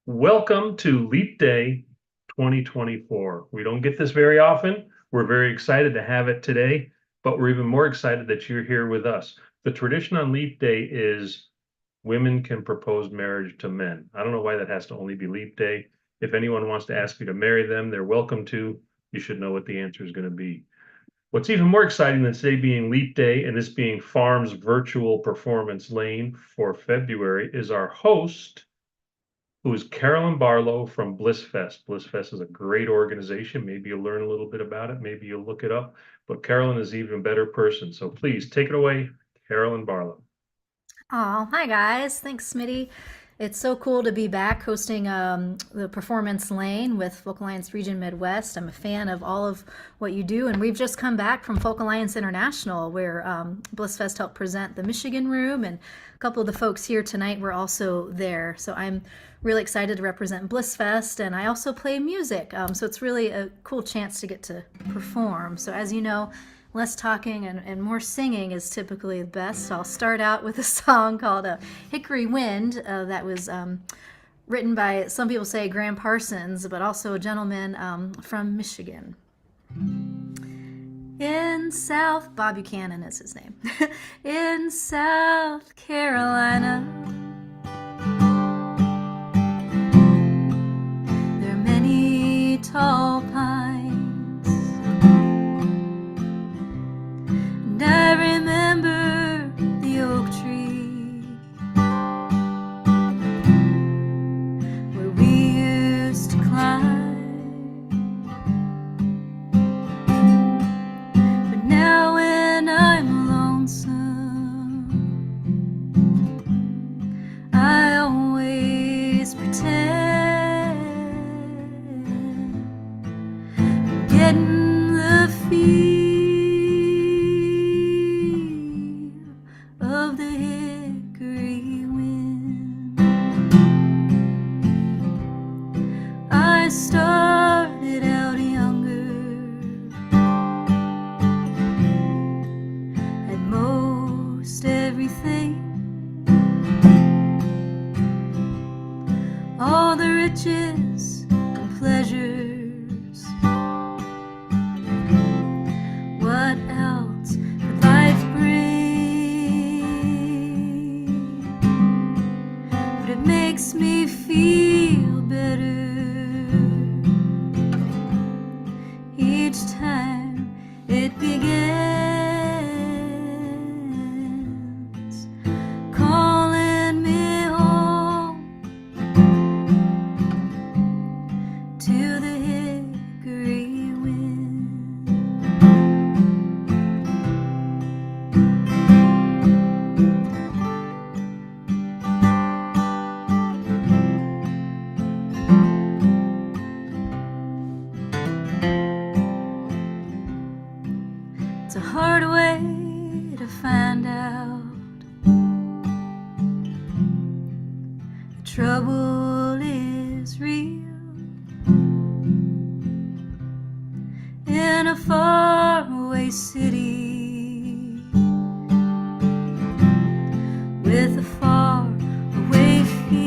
Welcome to Leap Day 2024. We don't get this very often. We're very excited to have it today, but we're even more excited that you're here with us. The tradition on Leap Day is women can propose marriage to men. I don't know why that has to only be Leap Day. If anyone wants to ask you to marry them, they're welcome to. You should know what the answer is going to be. What's even more exciting than today being Leap Day and this being Farm's virtual performance lane for February is our host, who is Carolyn Barlow from Blissfest. Blissfest is a great organization. Maybe you'll learn a little bit about it. Maybe you'll look it up. But Carolyn is an even better person. So please take it away, Carolyn Barlow. Oh, hi guys. Thanks, Smitty. It's so cool to be back hosting the Performance Lane with Folk Alliance Region Midwest. I'm a fan of all of what you do, and we've just come back from Folk Alliance International, where Blissfest helped present the Michigan Room, and a couple of the folks here tonight were also there. So I'm really excited to represent Blissfest, and I also play music. So it's really a cool chance to get to perform. So as you know, less talking and more singing is typically the best. So I'll start out with a song called Hickory Wind that was written by, some people say, Graham Parsons, but also a gentleman from Michigan. In South, Bob Buchanan is his name. In South Carolina, there are many tall pines, and I remember the oak tree where we used to climb. But now when I'm lonesome, I always pretend I'm getting the feel of the hickory wind. I started out younger, had most everything, all the riches and pleasures. What else could life bring? But it makes me feel better each time it begins, calling me home to the hickory wind. It's a hard way to find out the trouble is real in a faraway city with a far away feel.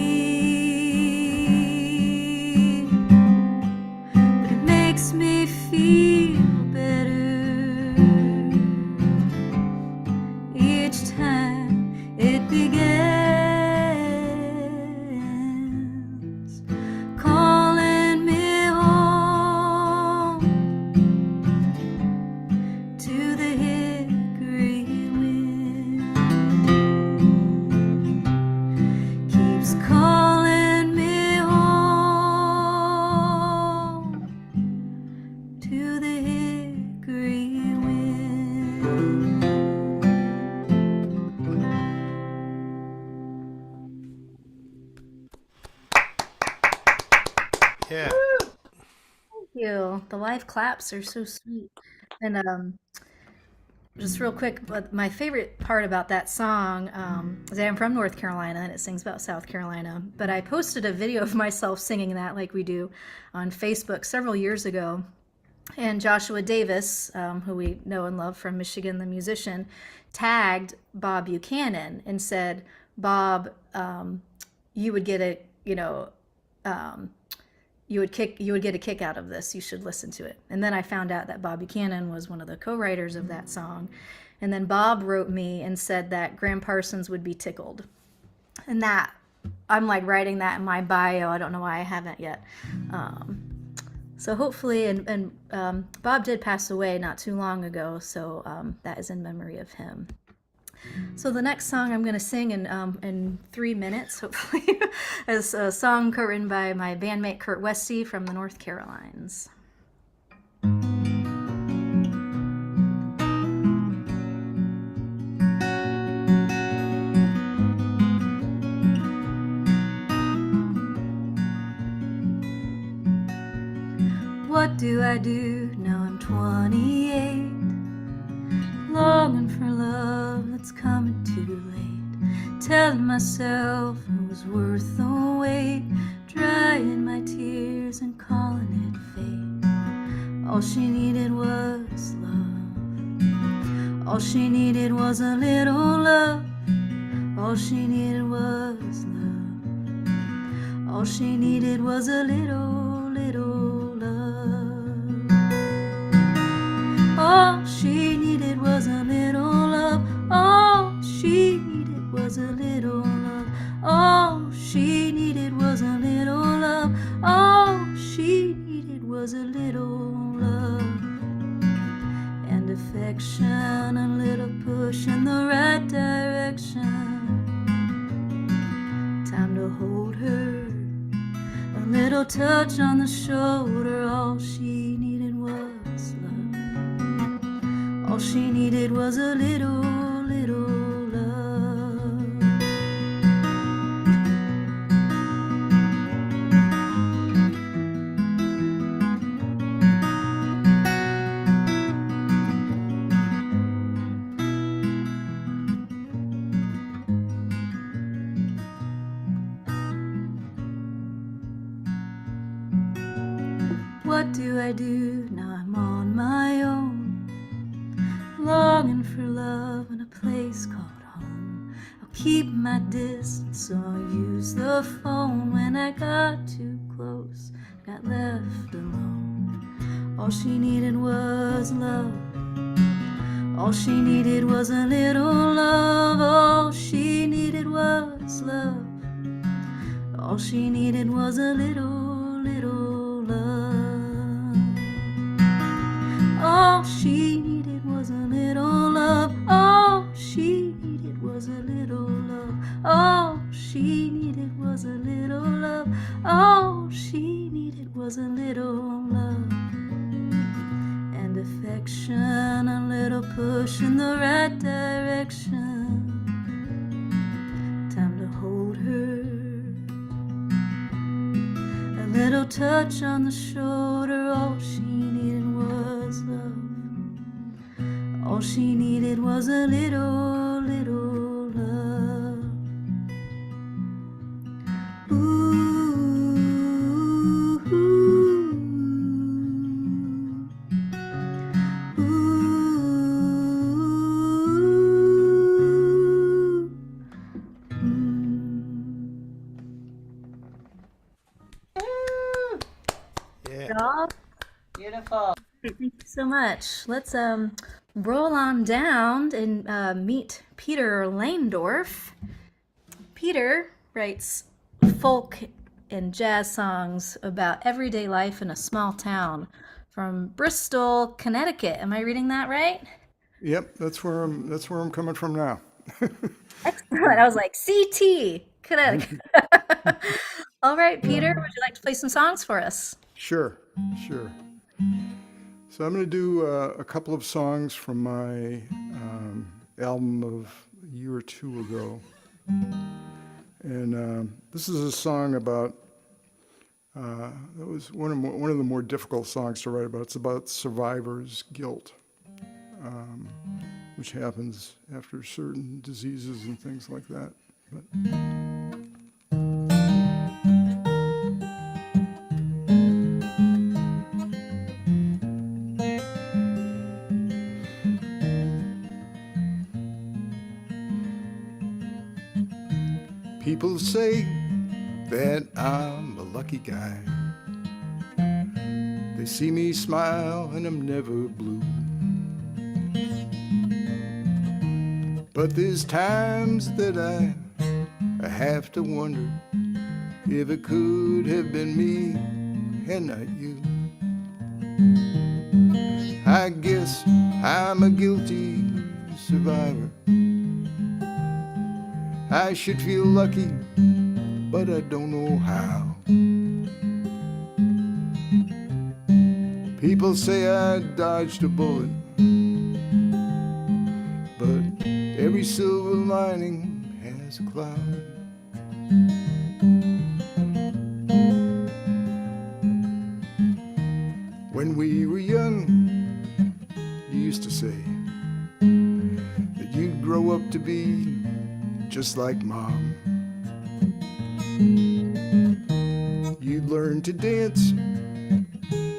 But it makes me feel better each time it begins, calling me home to the hickory wind. Keeps calling me home to the hickory wind. Yeah. Thank you. The live claps are so sweet. And just real quick, but my favorite part about that song is I'm from North Carolina and it sings about South Carolina. But I posted a video of myself singing that, like we do, on Facebook several years ago. And Joshua Davis, who we know and love from Michigan, the musician, tagged Bob Buchanan and said, "Bob, you would get a you would get a kick out of this. You should listen to it. And then I found out that Bob Buchanan was one of the co-writers of that song. And then Bob wrote me and said that Graham Parsons would be tickled. And that, I'm like writing that in my bio. I don't know why I haven't yet. So hopefully, and Bob did pass away not too long ago, so that is in memory of him. So the next song I'm going to sing in 3 minutes, hopefully, is a song written by my bandmate Kurt Westy from the North Carolines. What do I do now I'm 28? Longing for love that's coming too late. Telling myself it was worth the wait. Drying my tears and calling it fate. All she needed was love. All she needed was a little love. All she needed was love. All she needed was a little, little love. All she needed was a little love. All she needed was a little love. All she needed was a little love. All she needed was a little love. And affection, a little push in the right direction. Time to hold her, a little touch on the shoulder. All she needed was love. All she needed was a little, little love. What do I do now I'm on my own? Longing for love in a place called home. I'll keep my distance, so I'll use the phone. When I got too close, got left alone. All she needed was love. All she needed was a little love. All she needed was love. All she needed was a little, little love. All she needed was a little love. All she needed was a little love. All she needed was a little love. All she needed was a little love. And affection, a little push in the right direction. Time to hold her, a little touch on the shoulder. All she needed was love. All she needed was a little, little love. Ooh, ooh, ooh. Yeah. Beautiful. Thank you so much. Let's roll on down and meet Peter Lehndorff. Peter writes folk and jazz songs about everyday life in a small town from Bristol, Connecticut. Am I reading that right? Yep, that's where I'm coming from now. Excellent. I was like, CT, Connecticut. All right, Peter, would you like to play some songs for us? Sure. So I'm going to do a couple of songs from my album of a year or two ago. And this is a song about, that was one of the more difficult songs to write about. It's about survivor's guilt, which happens after certain diseases and things like that. But people say that I'm a lucky guy. They see me smile and I'm never blue. But there's times that I have to wonder if it could have been me and not you. I guess I'm a guilty survivor. I should feel lucky, but I don't know how. People say I dodged a bullet, but every silver lining has a cloud. When we were young, you used to say that you'd grow up to be just like Mom. You'd learn to dance,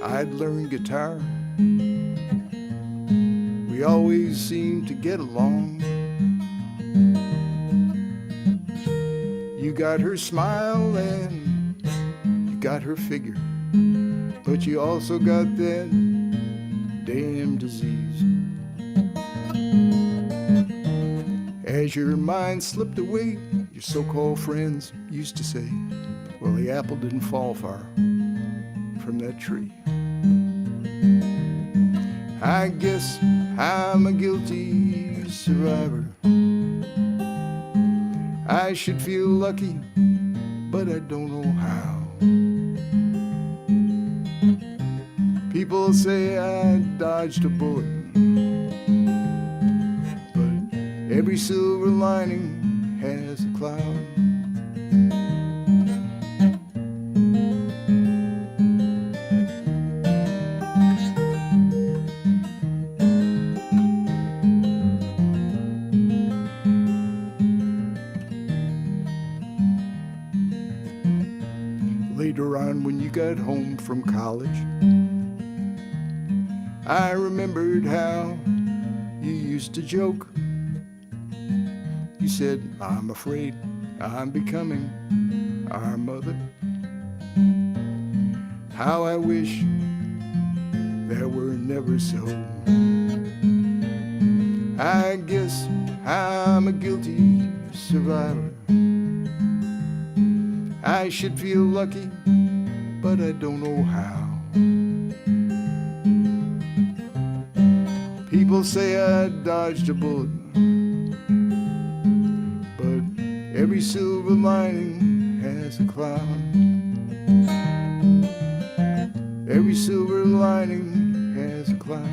I'd learn guitar. We always seemed to get along. You got her smile and you got her figure, but you also got that damn disease. As your mind slipped away, your so-called friends used to say, well, the apple didn't fall far from that tree. I guess I'm a guilty survivor. I should feel lucky, but I don't know how. People say I dodged a bullet, but every silver lining has a cloud. Later on, when you got home from college, I remembered how you used to joke. You said, I'm afraid I'm becoming our mother. How I wish that were never so. I guess I'm a guilty survivor. I should feel lucky, but I don't know how. People say I dodged a bullet, but every silver lining has a cloud. Every silver lining has a cloud.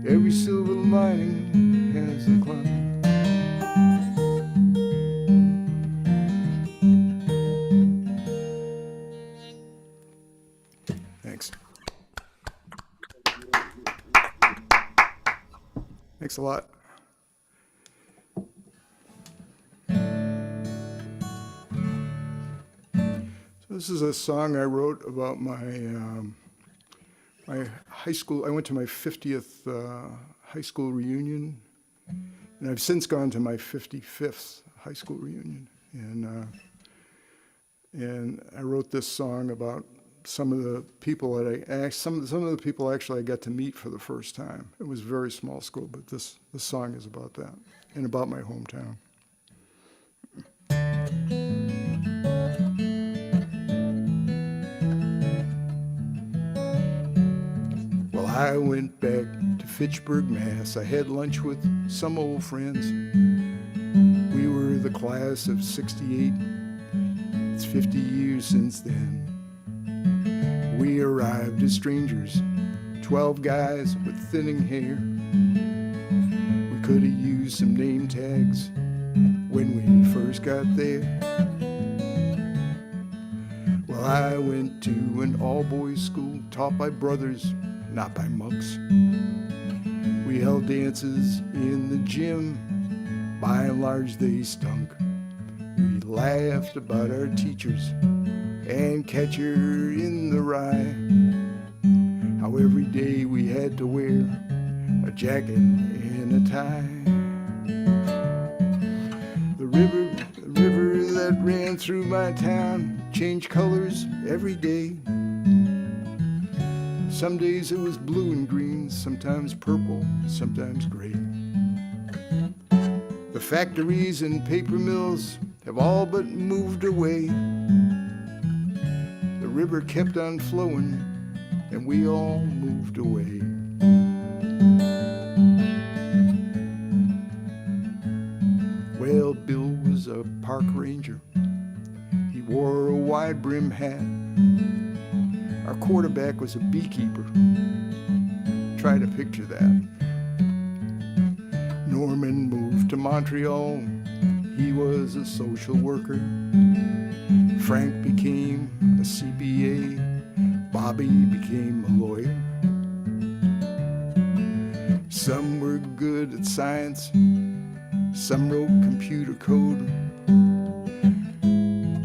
Every silver lining has a cloud. Thanks. Thanks a lot. So this is a song I wrote about my my high school. I went to my 50th high school reunion, and I've since gone to my 55th high school reunion. And I wrote this song about some of the people that some of the people actually I got to meet for the first time. It was a very small school, but this song is about that and about my hometown. Well, I went back to Fitchburg, Mass. I had lunch with some old friends. We were the class of '68. It's 50 years since then. We arrived as strangers, 12 guys with thinning hair. We could have used some name tags when we first got there. Well, I went to an all-boys school taught by brothers, not by monks. We held dances in the gym. By and large, they stunk. We laughed about our teachers and Catcher in the Rye. How every day we had to wear a jacket and a tie. The river ran through my town, changed colors every day. Some days it was blue and green, sometimes purple, sometimes gray. The factories and paper mills have all but moved away. The river kept on flowing, and we all moved away. Well, Bill was a park ranger. He wore a wide-brim hat. Our quarterback was a beekeeper. Try to picture that. Norman moved to Montreal. He was a social worker. Frank became a CPA. Bobby became a lawyer. Some were good at science. Some wrote computer code.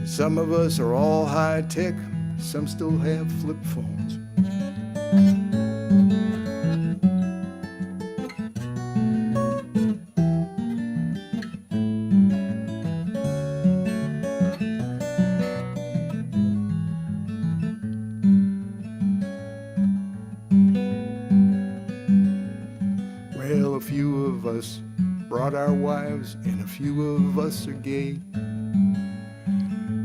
Some of us are all high tech. Some still have flip phones. Well, a few of us brought our wives, and a few of us are gay.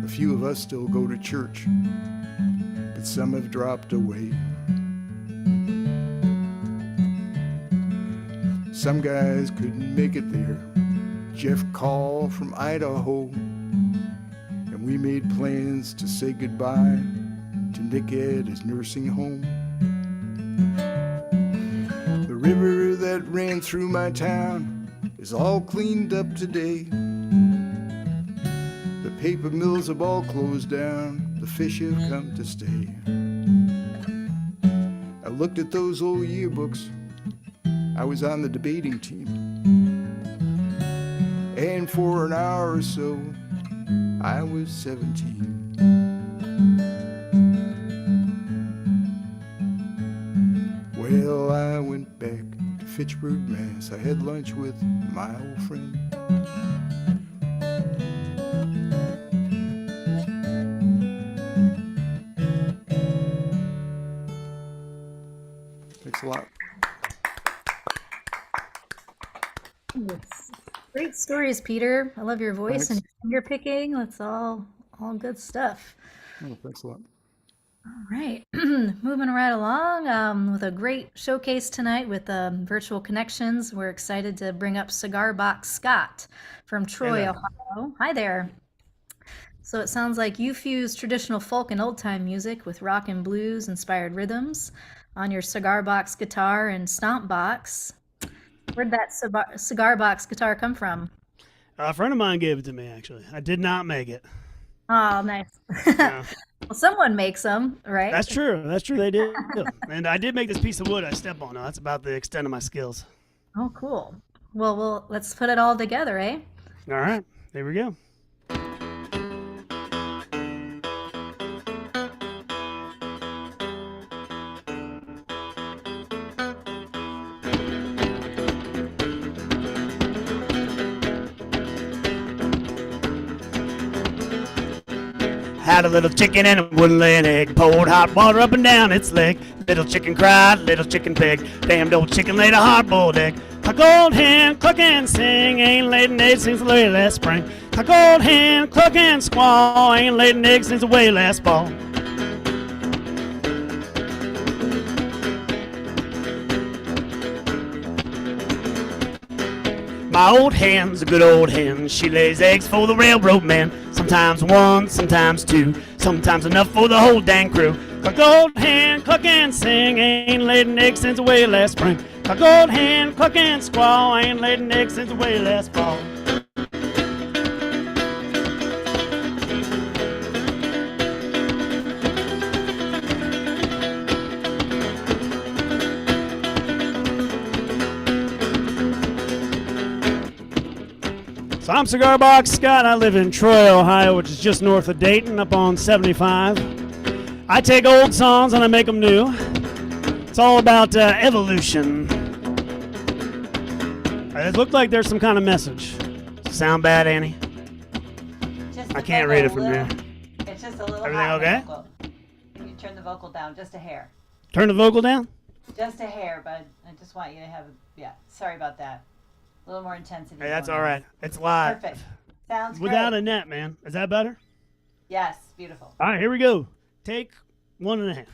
A few of us still go to church, but some have dropped away. Some guys couldn't make it there. Jeff called from Idaho, and we made plans to say goodbye to Nick at his nursing home. The river that ran through my town is all cleaned up today. The paper mills have all closed down. The fish have come to stay. I looked at those old yearbooks. I was on the debating team. And for an hour or so, I was 17. Well, I went back to Fitchburg, Mass. I had lunch with my old friend. Thanks a lot. Yes. Great stories, Peter. I love your voice Thanks. and finger picking. That's all good stuff. Oh, thanks a lot. All right, moving right along with a great showcase tonight with virtual connections. We're excited to bring up Cigar Box Scott from Troy, Ohio. Hi there. So it sounds like you fuse traditional folk and old-time music with rock and blues inspired rhythms on your cigar box guitar and stomp box. Where'd that cigar box guitar come from? A friend of mine gave it to me, actually. I did not make it. Oh, nice. Yeah. Well, someone makes them, right? That's true. That's true. They did. And I did make this piece of wood I step on. Now, that's about the extent of my skills. Oh, cool. Well, let's put it all together, eh? All right. There we go. Had a little chicken and it wouldn't lay an egg. Poured hot water up and down its leg. Little chicken cried, little chicken begged. Damned old chicken laid a hard-boiled egg. Cock old hen, cluck and sing. Ain't laid an egg since the way last spring. Cock old hen, cluck and squall. Ain't laid an egg since the way last fall. My old hen's a good old hen. She lays eggs for the railroad men. Sometimes one, sometimes two, sometimes enough for the whole dang crew. Cock old hen, cluck and sing. Ain't laid an egg since the way last spring. Cock old hen, cluck and squall. Ain't laid an egg since the way last fall. So I'm Cigar Box Scott. I live in Troy, Ohio, which is just north of Dayton, up on 75. I take old songs and I make them new. It's all about evolution. It looked like there's some kind of message. Sound bad, Annie? Just I can't read it from here. It's just a little Everything hot. okay? Vocal. You turn the vocal down just a hair. Turn the vocal down? Just a hair, bud. I just want you to have sorry about that. A little more intensity. Hey, that's going all on. right. It's live. Perfect. Sounds Without great. a net, man. Is that better? Yes, beautiful. All right, here we go. Take 1.5.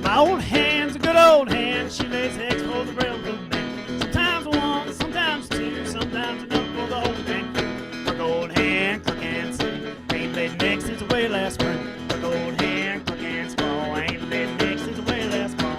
My old hand's a good old hand. She lays eggs for the railroad man. Sometimes one, sometimes two, sometimes enough for the whole thing. My old hand, cook and sing. Ain't laid eggs since away last spring. My old hand, cook and small. Ain't laid eggs since away last fall.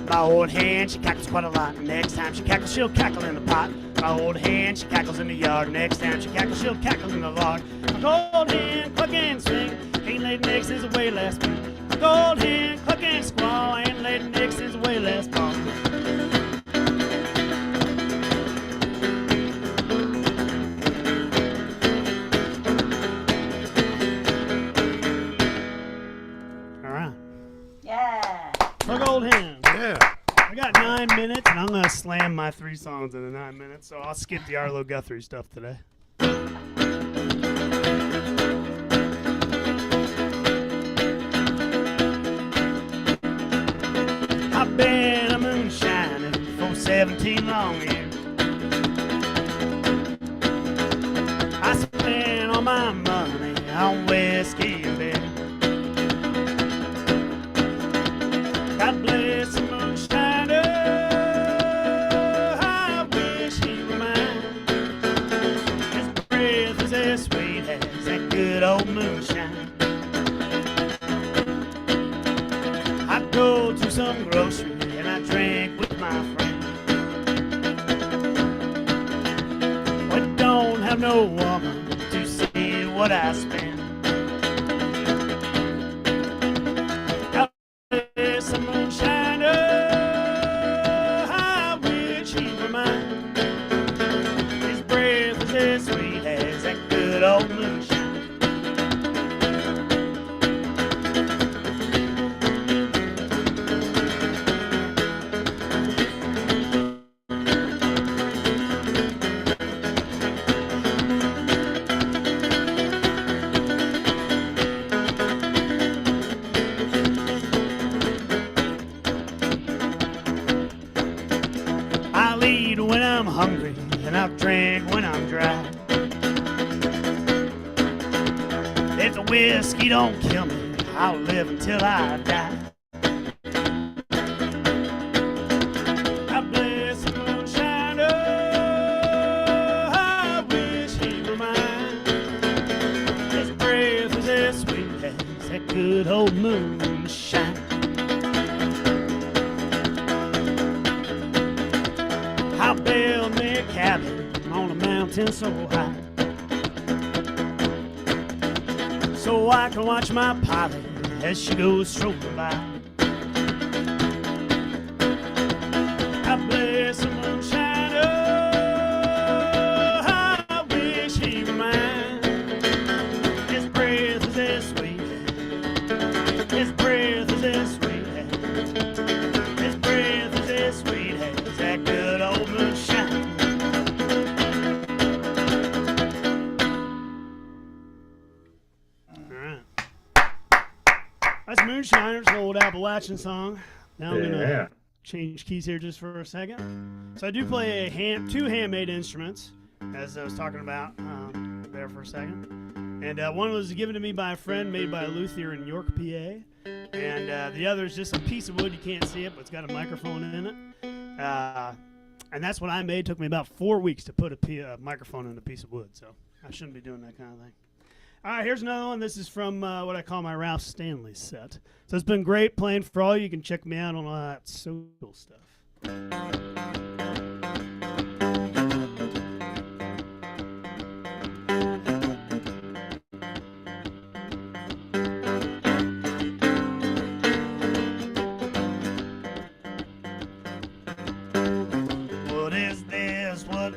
My old hen, she cackles quite a lot. Next time she cackles, she'll cackle in the pot. My old hen, she cackles in the yard. Next time she cackles, she'll cackle in the log. My old hen, cluck and swing. Ain't laid eggs since away last spring. My old hen, cluck and squall. Ain't laid eggs since away last fall. All right. Yeah. Cluck old hen. Yeah. I got 9 minutes, and I'm gonna slam my 3 songs in the 9 minutes, so I'll skip the Arlo Guthrie stuff today. I've been a moonshining for 17 long years. I spent all my money on whiskey and beer. God bless the moonshiner. I wish he were mine. His breath is as sweet as that good old moonshine. I go to some grocery and I drink with my friend. We don't have no woman to see what I spend. It's a moonshiner. I wish he were mine. His breath is as sweet as that good old moonshine. I'll eat when I'm hungry, and I'll drink when I'm dry. If the whiskey don't kill me, I'll live until I die. God bless the moonshiner. I wish he were mine. His breath is as sweet as that good old moonshine. I built me a cabin on a mountain so high, so I can watch my pilot as she goes strolling by. I bless the moonshiner. I wish he were mine. His breath is as sweet. His breath is as sweet. His breath is as sweet as that good old moonshine. All right. That's Moonshiner's old Appalachian song. Now I'm gonna change keys here just for a second. So I do play two handmade instruments, as I was talking about there for a second. And one was given to me by a friend, made by a luthier in York, PA. And the other is just a piece of wood. You can't see it, but it's got a microphone in it. And that's what I made. It took me about 4 weeks to put a microphone in a piece of wood. So I shouldn't be doing that kind of thing. All right, here's another one. This is from what I call my Ralph Stanley set. So it's been great playing for all. You can check me out on all that social stuff. What is this? What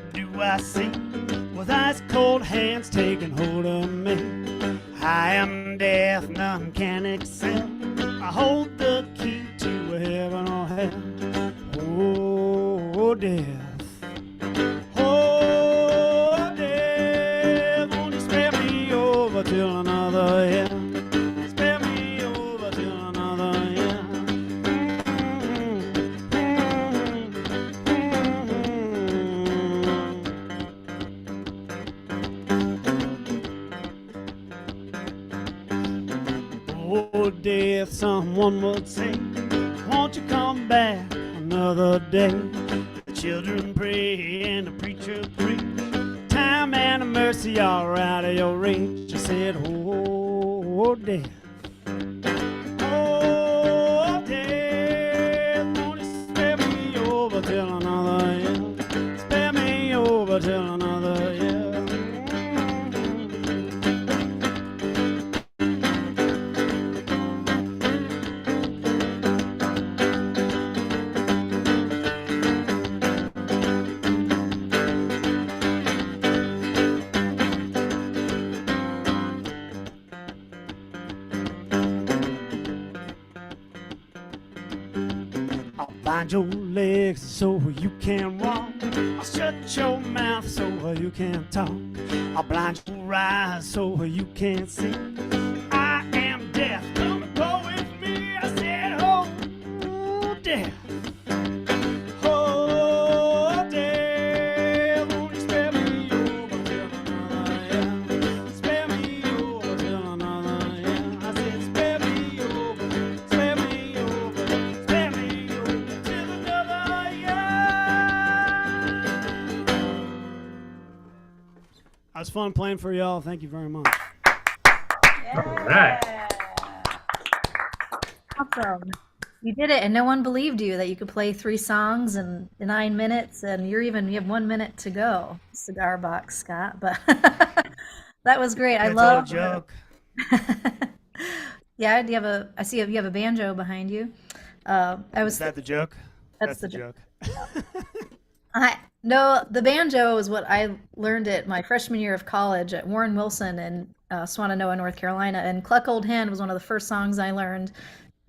with ice cold hands taking hold of me. I am death, none can excel. I hold the key to heaven or hell. Oh, death. Oh, death, won't you spare me over till another year? Spare me over till another year. Oh, death, someone would say, won't you come back another day? The children pray and the preacher preach. Time and mercy are out of your reach. She said, oh, death. Oh, death, won't you spare me over till another year? Spare me over till another year. Bind your legs so you can walk. I'll shut your mouth so you can talk. I'll blind your eyes so you can't see. I am death. Come and go with me. I said, oh, death. Oh, death. Won't you spare me over till another year? Spare me over till another year. I said, spare me over, spare me over, spare me over till another year. It was fun playing for y'all. Thank you very much. Yeah. All right. Awesome. You did it, and no one believed you that you could play 3 songs in 9 minutes, and you have 1 minute to go. Cigar Box Scott, but that was great. I That's love. all a joke. Yeah, do you have a? I see you have a banjo behind you. Is that the joke? That's the joke. No, the banjo is what I learned at my freshman year of college at Warren Wilson in Swannanoa, North Carolina. And Cluck Old Hen was one of the first songs I learned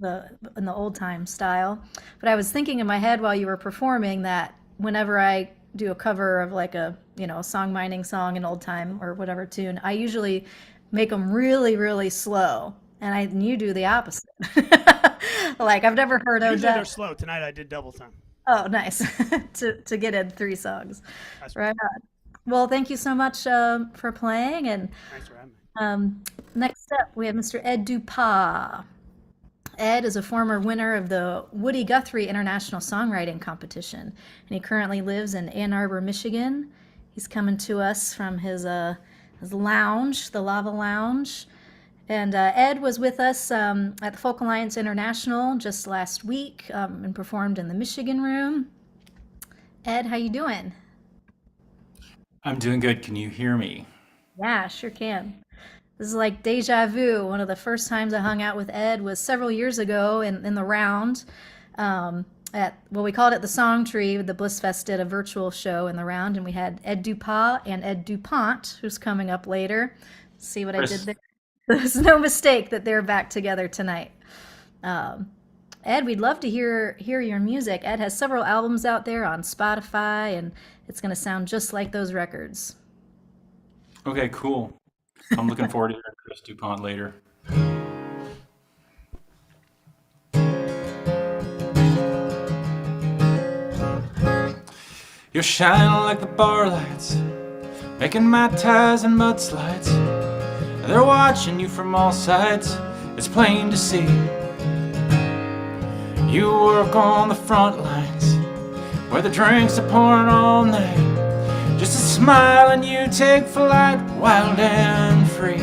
in the old time style. But I was thinking in my head while you were performing that whenever I do a cover of like a song mining song in old time or whatever tune, I usually make them really, really slow. And you do the opposite. Like I've never heard Usually they're Odette. slow. Tonight I did double time. Oh, nice. to get in 3 songs. That's Right on. Well, thank you so much for playing. And Thanks for having me. next up, we have Mr. Ed Dupas. Ed is a former winner of the Woody Guthrie International Songwriting Competition, and he currently lives in Ann Arbor, Michigan. He's coming to us from his lounge, the Lava Lounge. And Ed was with us at the Folk Alliance International just last week and performed in the Michigan Room. Ed, how you doing? I'm doing good. Can you hear me? Yeah, sure can. This is like deja vu. One of the first times I hung out with Ed was several years ago in the round we called it the Song Tree. The Blissfest did a virtual show in the round, and we had Ed Dupas and Ed DuPont, who's coming up later. See what I did there? There's no mistake that they're back together tonight. Ed, we'd love to hear your music. Ed has several albums out there on Spotify, and it's going to sound just like those records. Okay, cool. I'm looking forward to hearing Chris DuPont later. You're shining like the bar lights, making mai tais and mudslides. They're watching you from all sides, it's plain to see. You work on the front lines, where the drinks are pouring all night. Just a smile and you take flight, wild and free.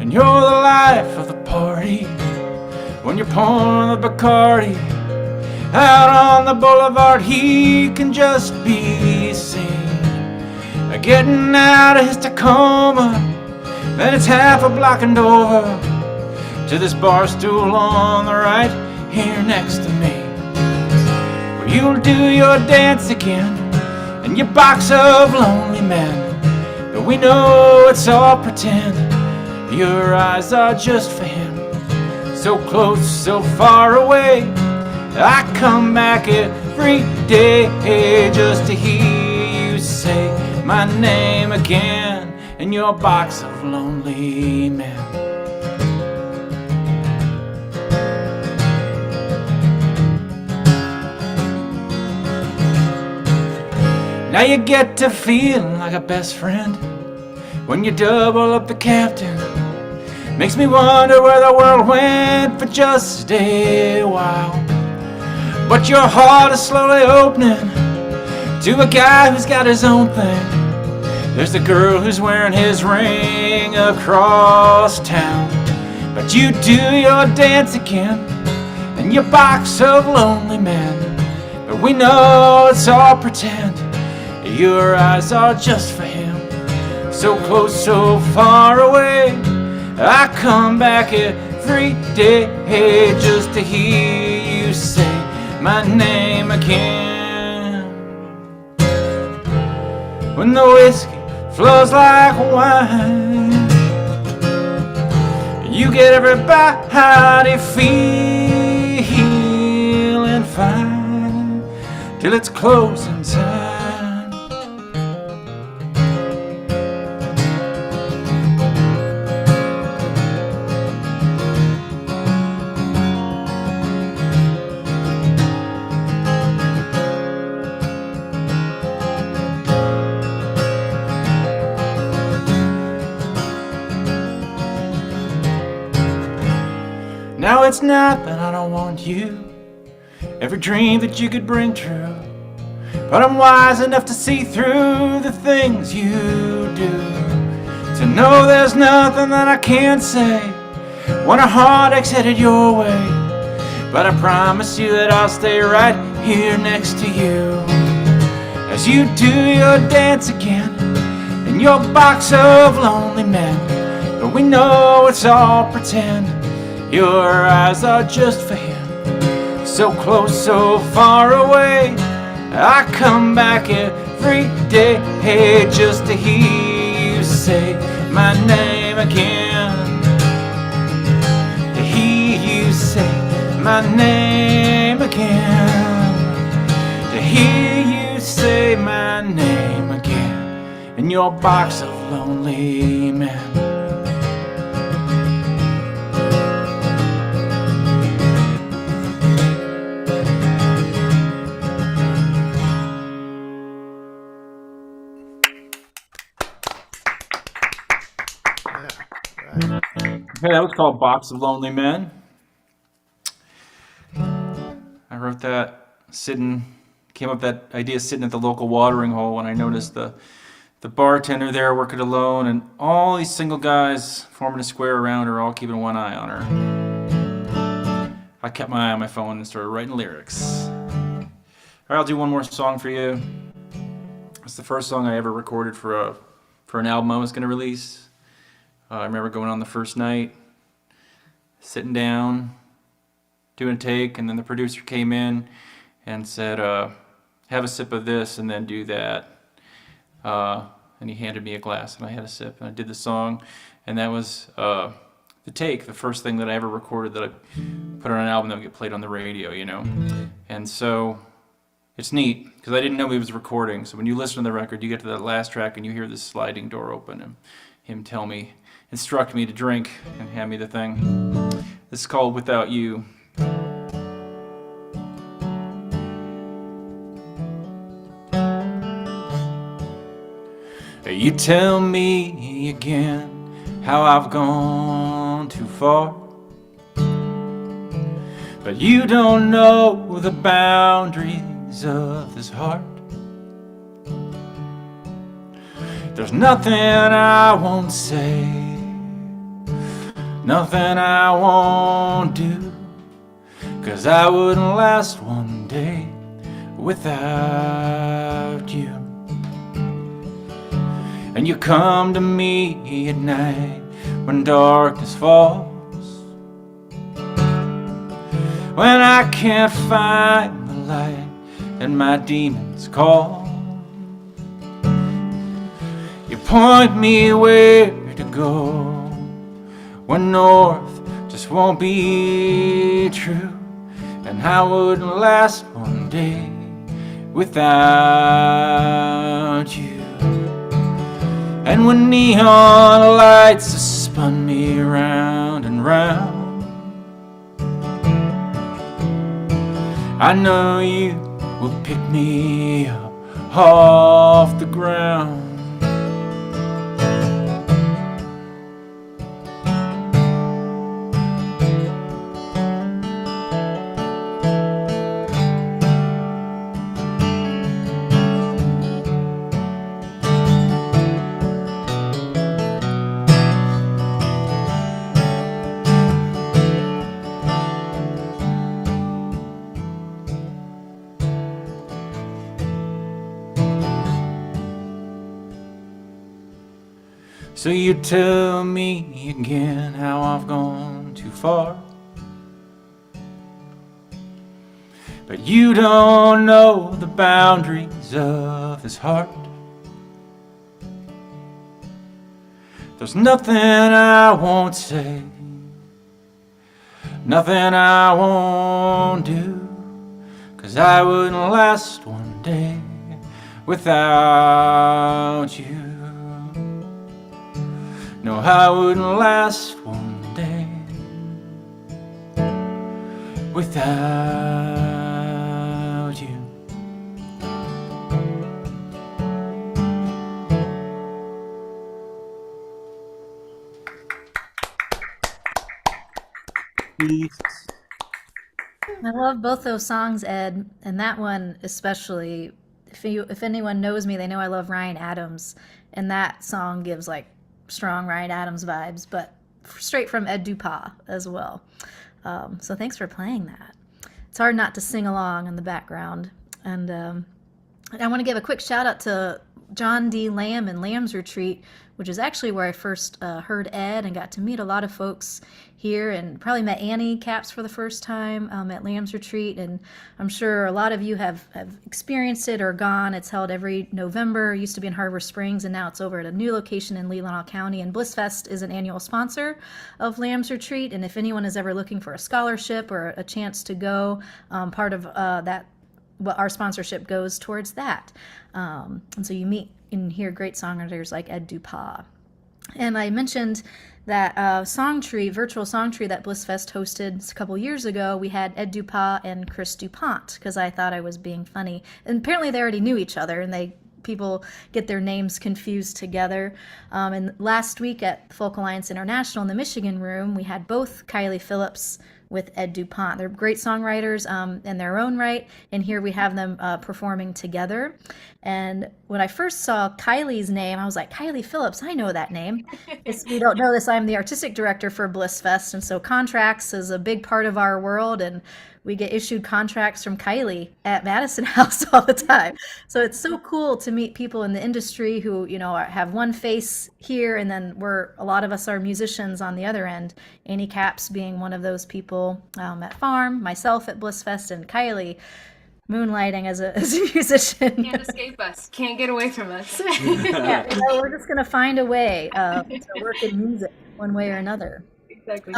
And you're the life of the party, when you're pouring the Bacardi. Out on the boulevard he can just be seen, getting out of his Tacoma, Then it's half a block and over to this bar stool on the right here next to me, where you'll do your dance again and your box of lonely men. But we know it's all pretend. Your eyes are just for him. So close, so far away. I come back every day just to hear you say my name again in your box of lonely men. Now you get to feeling like a best friend when you double up the captain. Makes me wonder where the world went for just a while. But your heart is slowly opening to a guy who's got his own thing. There's the girl who's wearing his ring across town. But you do your dance again in your box of lonely men. But we know it's all pretend. Your eyes are just for him. So close, so far away. I come back every day just to hear you say my name again. When the whiskey flows like wine, you get everybody feeling fine till it's closing time. Now it's not that I don't want you, every dream that you could bring true, but I'm wise enough to see through the things you do, to know there's nothing that I can't say when a heartache's headed your way. But I promise you that I'll stay right here next to you as you do your dance again in your box of lonely men. But we know it's all pretend. Your eyes are just for him. So close, so far away. I come back every day just to hear you say my name again. To hear you say my name again. To hear you say my name again in your box of lonely men. Okay, that was called Box of Lonely Men. I wrote that came up that idea sitting at the local watering hole when I noticed the bartender there working alone and all these single guys forming a square around her, all keeping one eye on her. I kept my eye on my phone and started writing lyrics. All right, I'll do one more song for you. It's the first song I ever recorded for an album I was going to release. I remember going on the first night, sitting down, doing a take, and then the producer came in and said, have a sip of this and then do that. And he handed me a glass and I had a sip and I did the song, and that was the take, the first thing that I ever recorded that I put on an album that would get played on the radio, you know. And so it's neat because I didn't know he was recording. So when you listen to the record, you get to that last track and you hear this sliding door open and him instruct me to drink and hand me the thing. This is called Without You. You tell me again how I've gone too far, but you don't know the boundaries of this heart. There's nothing I won't say, nothing I won't do, 'cause I wouldn't last one day without you. And you come to me at night when darkness falls, when I can't find the light and my demons call. You point me where to go when north just won't be true, and I wouldn't last one day without you. And when neon lights spun me round and round, I know you will pick me up off the ground. So you tell me again how I've gone too far, but you don't know the boundaries of his heart. There's nothing I won't say, nothing I won't do, 'cause I wouldn't last one day without you. No, I wouldn't last one day without you. I love both those songs, Ed, and that one especially. If anyone knows me, they know I love Ryan Adams, and that song gives like strong Ryan Adams vibes, but straight from Ed Dupas as well. So thanks for playing that. It's hard not to sing along in the background. And I want to give a quick shout out to John D. Lamb and Lamb's Retreat, which is actually where I first heard Ed and got to meet a lot of folks here, and probably met Annie Caps for the first time at Lamb's Retreat. And I'm sure a lot of you have experienced it or gone. It's held every November. It used to be in Harbor Springs, and now it's over at a new location in Leelanau County. And Blissfest is an annual sponsor of Lamb's Retreat. And if anyone is ever looking for a scholarship or a chance to go, part of that, well, our sponsorship goes towards that. And so you meet and hear great songwriters like Ed Dupas. And I mentioned that virtual song tree that Blissfest hosted a couple years ago. We had Ed Dupas and Chris DuPont, because I thought I was being funny. And apparently they already knew each other, and people get their names confused together. And last week at Folk Alliance International in the Michigan room, we had both Kylee Phillips with Ed DuPont. They're great songwriters in their own right, and here we have them performing together. And when I first saw Kylie's name, I was like, Kylee Phillips, I know that name. If you don't know this, I'm the artistic director for Blissfest, and so contracts is a big part of our world, and we get issued contracts from Kylee at Madison House all the time. So it's so cool to meet people in the industry who, have one face here, and then a lot of us are musicians on the other end. Annie Caps being one of those people at Farm, myself at Blissfest, and Kylee moonlighting as a musician. Can't escape us. Can't get away from us. Yeah, we're just going to find a way to work in music one way or another. Exactly.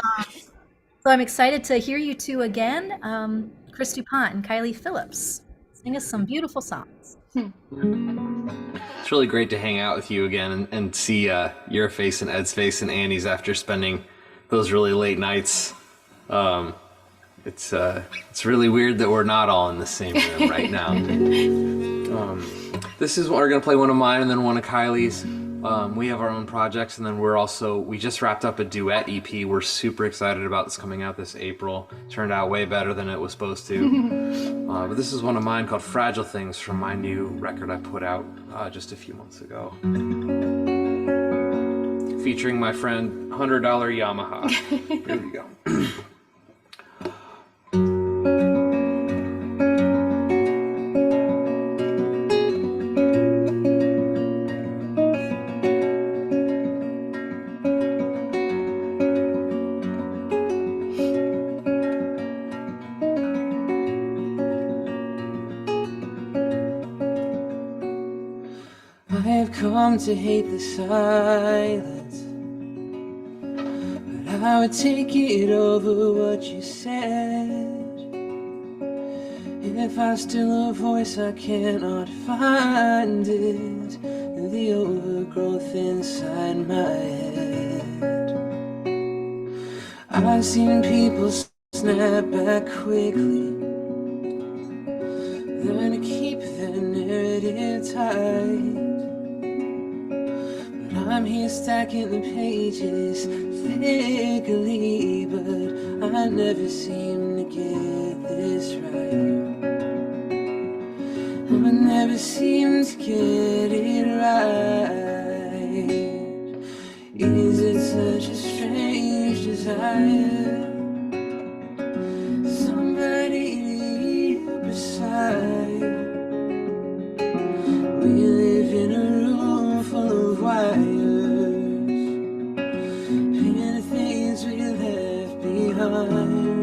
So I'm excited to hear you two again, Chris DuPont and Kylee Phillips. Sing us some beautiful songs. It's really great to hang out with you again and see your face and Ed's face and Annie's after spending those really late nights. It's really weird that we're not all in the same room right now. This is we're gonna play one of mine and then one of Kylie's. We have our own projects, and then we just wrapped up a duet EP. We're super excited about this coming out this April. Turned out way better than it was supposed to. But this is one of mine called Fragile Things from my new record I put out just a few months ago. Featuring my friend $100 Yamaha. Here we go. come to hate the silence, but I would take it over what you said. If I still a voice, I cannot find it, the overgrowth inside my head. I've seen people snap back quickly, learn to keep their narrative tight, but I'm here stacking the pages thickly, but I never seem to get this right. I never seem to get it right. Is it such a strange desire? Somebody to you beside. We live in a room full of wires, pain the things we left behind.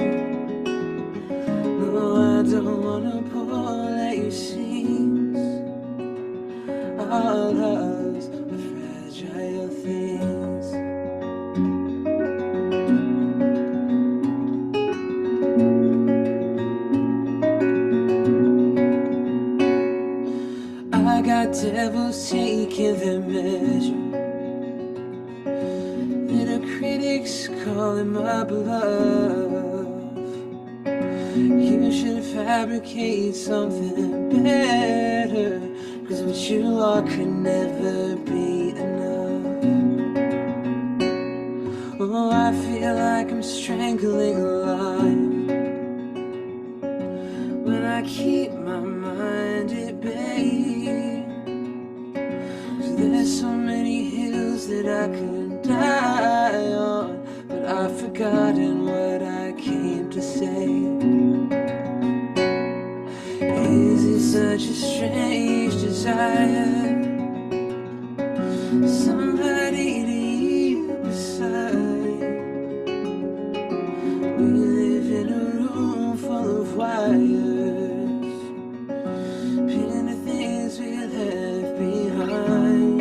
No, I don't wanna pull at your seams. Our loves are fragile things. I got devils taking their measure, little critics calling my bluff. You should fabricate something better, 'cause what you are could never be enough. Oh, I feel like I'm strangling a line when I keep my mind at bay. 'Cause there's so many hills that I could die on, but I've forgotten what I came to say. Is it such a strange desire? Somebody to you beside. We live in a room full of wires, pin the things we left behind.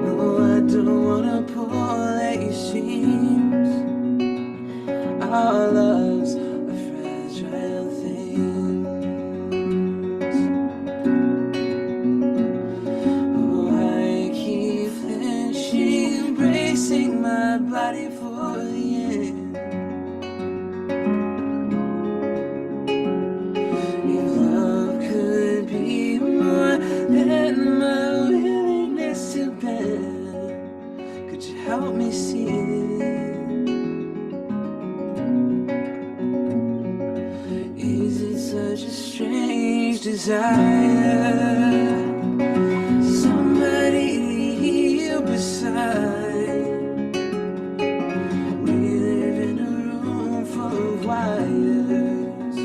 No, I don't wanna pull at your seams. Our loves are fragile things. Oh, I keep flinching, bracing my body for the end. If love could be more than my willingness to bend, could you help me see it? Is it such a strange desire? Somebody to you beside. We live in a room full of wires,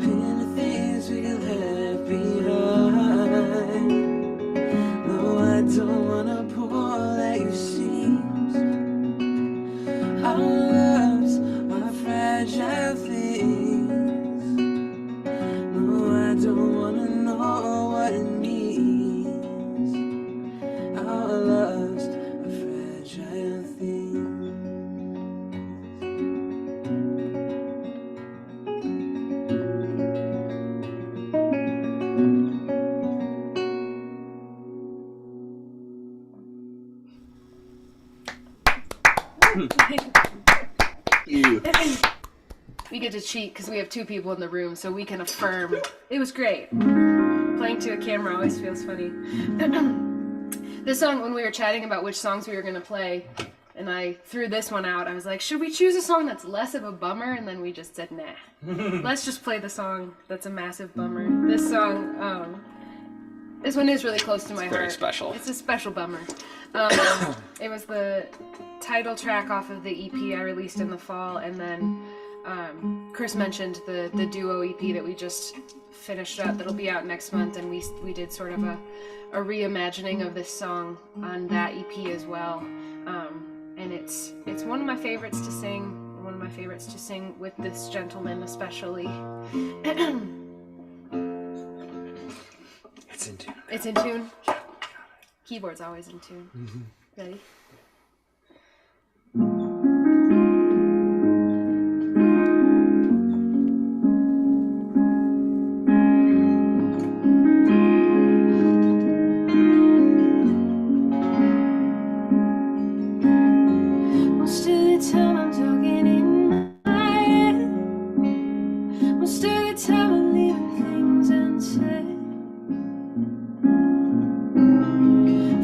pin the things we left behind. No, I don't wanna pull at your seams. Our loves are fragile things. No, I don't wanna know what it means. Our loves are fragile things. We get to cheat because we have two people in the room, so we can affirm. It was great. Playing to a camera always feels funny. This song, when we were chatting about which songs we were going to play, and I threw this one out, I was like, should we choose a song that's less of a bummer? And then we just said, nah. Let's just play the song that's a massive bummer. This song, this one is really close to my heart. Very special. It's a special bummer. It was the title track off of the EP I released in the fall, and then Chris mentioned the duo EP that we just finished up that'll be out next month, and we did sort of a reimagining of this song on that EP as well. And it's one of my favorites to sing with this gentleman especially. It's in tune. It's in tune. Keyboard's always in tune. Ready? Most of the time I'm talking in my head. Most of the time I'm leaving things unsaid.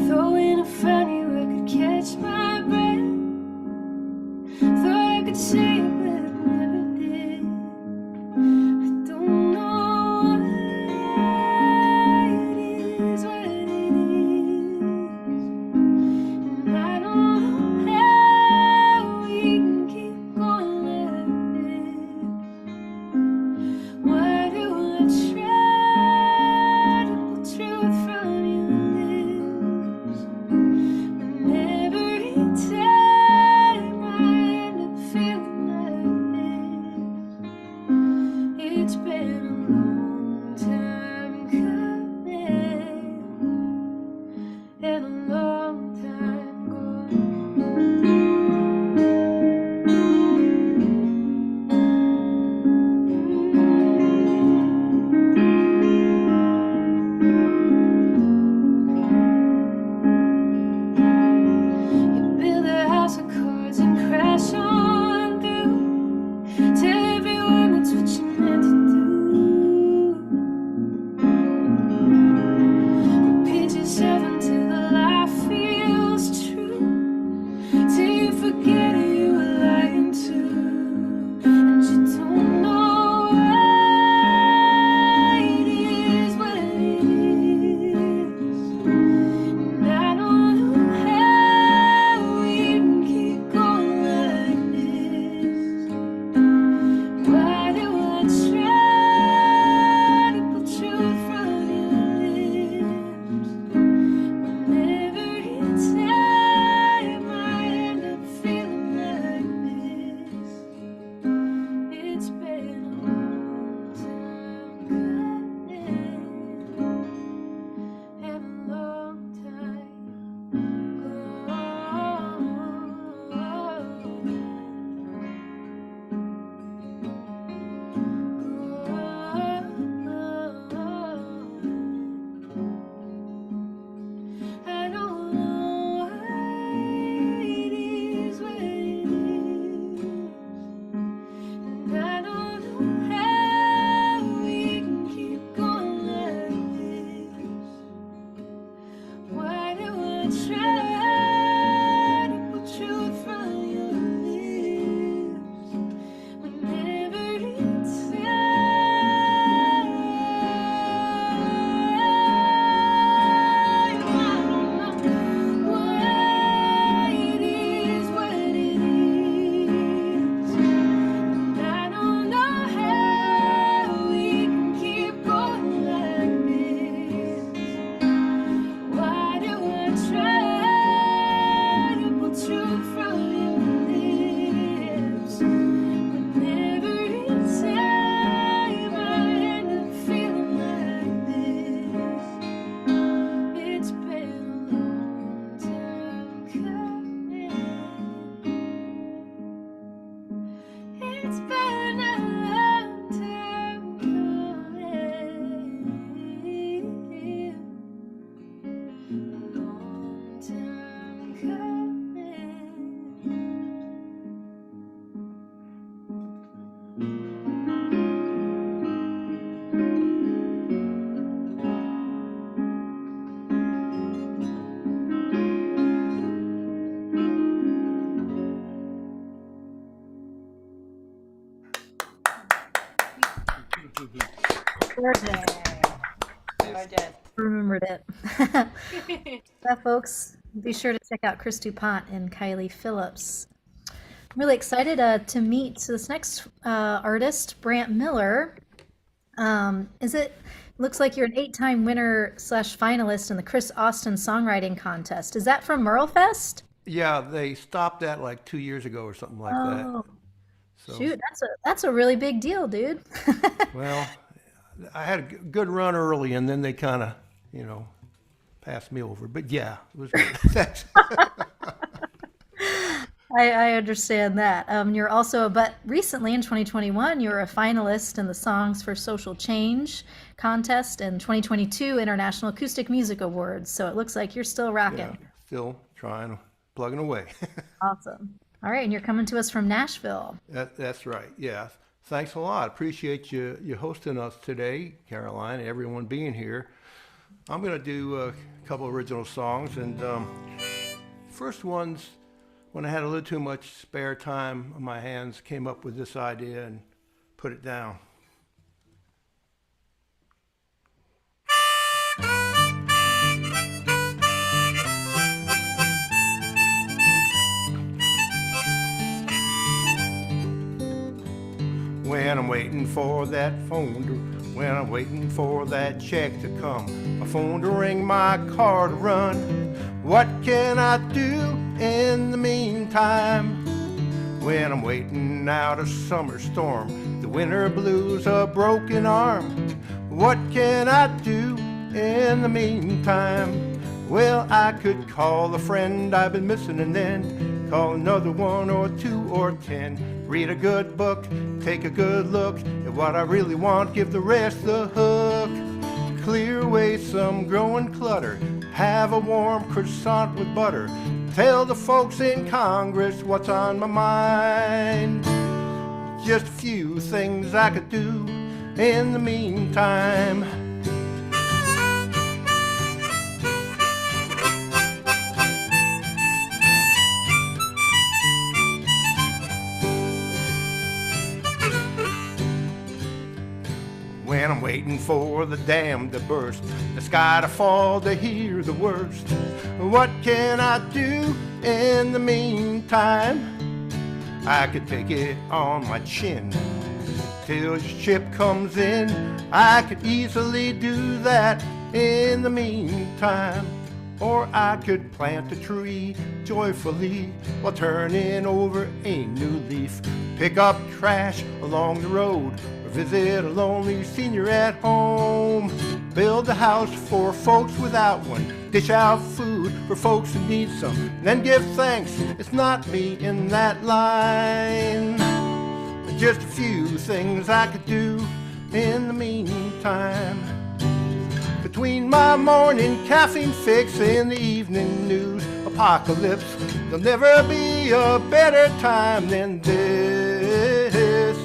Throwing a funny where I could catch my breath. Thought I could say it, but I never did. I don't know why it is what it is. And I don't know how we can keep going like this. Why do I try to pull truth from your lips? When every time I end up feeling like this, it's been a long time coming and a long time You build a house of cards and crash on through. Tell everyone that's what you meant to do. Repeat yourself until the life feels true. Till you forget who you were lying to. And you don't know why it is what it is. And I don't know how we can keep going like this. Why do I try to pull truth from your lips? When every time I end up feeling like this, it's been a long time coming and a long time I don't know why it is what it is. And I don't know how we can keep going like this. Why do I try to put truth from your lips? When every time I don't know why it is what it is. And I don't know how we can keep going like this. Why do I try to pull truth from your lips? When every time I end up feeling like this, it's been a long time coming. It's been a long time coming. Long time coming. Gorgeous. Remembered it. Yeah, folks, be sure to check out Chris DuPont and Kylee Phillips. I'm really excited to meet this next artist, Brant Miller. Looks like you're an 8-time winner / finalist in the Chris Austin Songwriting Contest. Is that from Merlefest? Yeah, they stopped that like 2 years ago or something like that. Oh, So, shoot, that's a really big deal, dude. well, I had a good run early, and then they kind of, passed me over. But yeah, it was good. Thanks. I understand that. You're also, but recently in 2021, you were a finalist in the Songs for Social Change contest and 2022 International Acoustic Music Awards. So it looks like you're still rocking. Yeah, still trying, plugging away. Awesome. All right, and you're coming to us from Nashville. That's right. Yeah. Thanks a lot. Appreciate you hosting us today, Caroline, and everyone being here. I'm going to do a couple original songs, and first one's when I had a little too much spare time on my hands, came up with this idea and put it down. When I'm waiting for that phone to, when I'm waiting for that check to come, my phone to ring, my car to run, what can I do in the meantime? When I'm waiting out a summer storm, the winter blues, a broken arm, what can I do in the meantime? Well, I could call a friend I've been missing and then call another one or two or 10. Read a good book, take a good look at what I really want, give the rest the hook. Clear away some growing clutter, have a warm croissant with butter, tell the folks in Congress what's on my mind. Just a few things I could do in the meantime. When I'm waiting for the dam to burst, the sky to fall to hear the worst, what can I do in the meantime? I could take it on my chin till your ship comes in. I could easily do that in the meantime. Or I could plant a tree joyfully while turning over a new leaf. Pick up trash along the road, visit a lonely senior at home. Build a house for folks without one. Dish out food for folks who need some. Then give thanks, it's not me in that line. Just a few things I could do in the meantime. Between my morning caffeine fix and the evening news apocalypse, there'll never be a better time than this.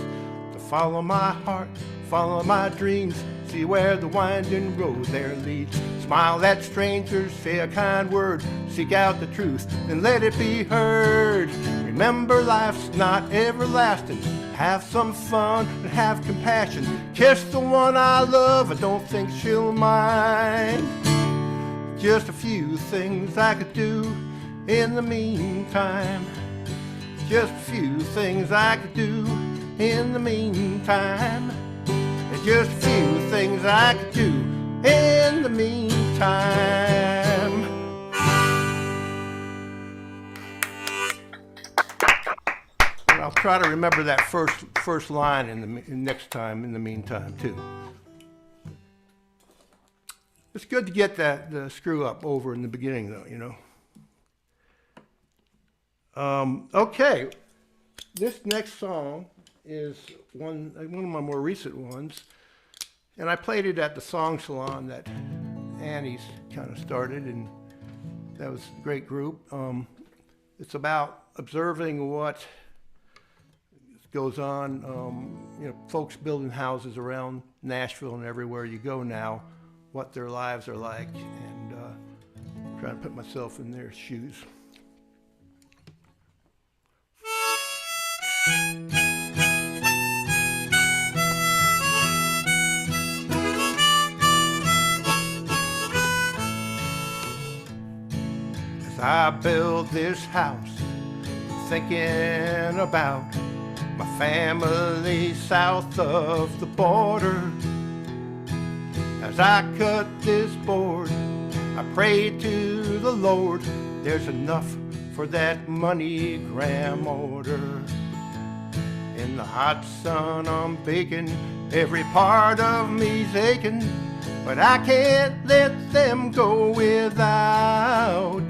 Follow my heart, follow my dreams, see where the winding road there leads. Smile at strangers, say a kind word, seek out the truth, and let it be heard. Remember life's not everlasting, have some fun and have compassion. Kiss the one I love, I don't think she'll mind. Just a few things I could do in the meantime. Just a few things I could do in the meantime. There's just a few things I could do in the meantime. And I'll try to remember that first line next time in the meantime too. It's good to get the screw up over in the beginning though, you know. Okay, this next song is one of my more recent ones, and I played it at the Song Salon that Annie's kind of started, and that was a great group. It's about observing what goes on, you know, folks building houses around Nashville and everywhere you go now, what their lives are like, and trying to put myself in their shoes. As I build this house, thinking about my family south of the border. As I cut this board, I pray to the Lord there's enough for that MoneyGram order. In the hot sun I'm baking, every part of me's aching. but I can't let them go without.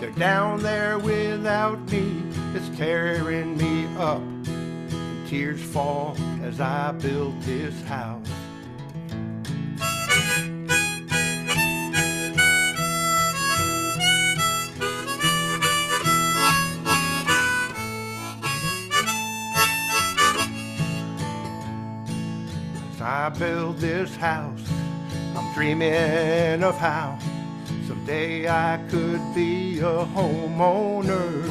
They're down there without me, it's tearing me up. And tears fall as I build this house. As I build this house, I'm dreaming of how someday I could be a homeowner.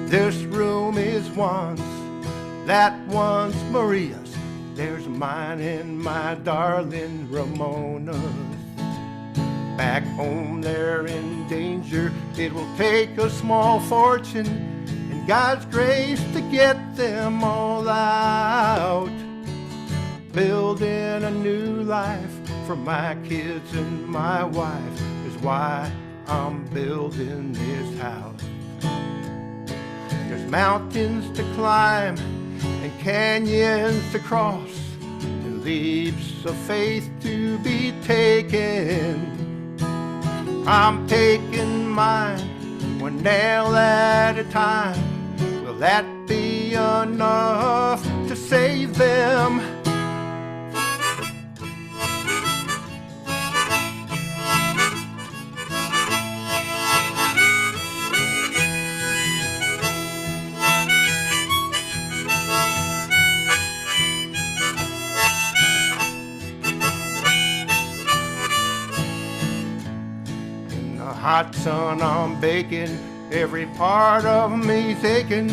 This room is one's, that one's Maria's. There's mine and my darling Ramona's. Back home they're in danger. It will take a small fortune and God's grace to get them all out. Building a new life for my kids and my wife is why I'm building this house. There's mountains to climb and canyons to cross and leaps of faith to be taken. I'm taking mine one nail at a time. Will that be enough to save them? Hot sun I'm baking, every part of me's aching,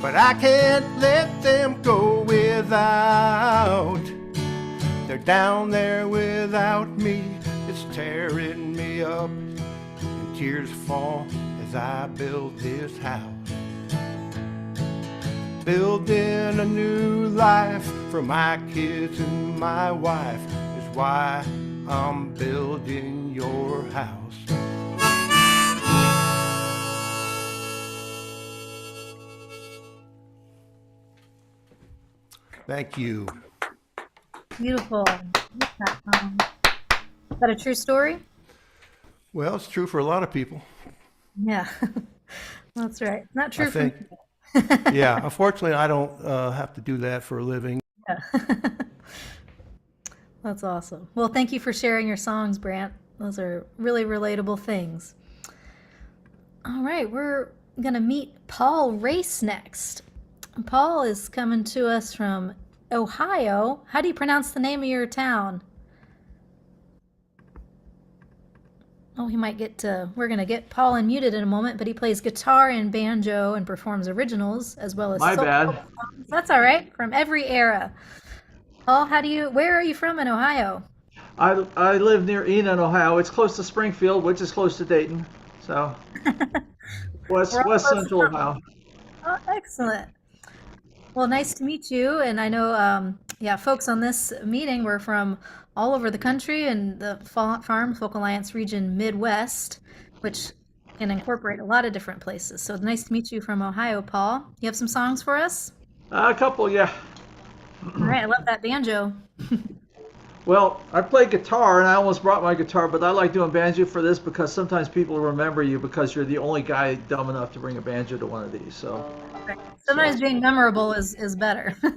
but I can't let them go without. They're down there without me, it's tearing me up, and tears fall as I build this house. Building a new life for my kids and my wife is why I'm building your house. Thank you. Beautiful. Is that a true story? Well, it's true for a lot of people. Yeah, that's right. Not true I for think. me. Yeah, unfortunately, I don't have to do that for a living. Yeah. That's awesome. Well, thank you for sharing your songs, Brant. Those are really relatable things. All right, we're going to meet Paul Race next. Paul is coming to us from Ohio. How do you pronounce the name of your town? Oh, he might get to, we're going to get Paul unmuted in a moment, but he plays guitar and banjo and performs originals as well as My solo bad. songs. That's all right. From every era. Paul, where are you from in Ohio? I live near Enon, Ohio. It's close to Springfield, which is close to Dayton. So West Central Ohio. Oh, excellent. Well, nice to meet you. And I know, folks on this meeting were from all over the country and the Farm Folk Alliance region Midwest, which can incorporate a lot of different places. So nice to meet you from Ohio, Paul. You have some songs for us? A couple, yeah. All right, I love that banjo. Well, I play guitar, and I almost brought my guitar, but I like doing banjo for this because sometimes people remember you because you're the only guy dumb enough to bring a banjo to one of these. So sometimes being memorable is better. All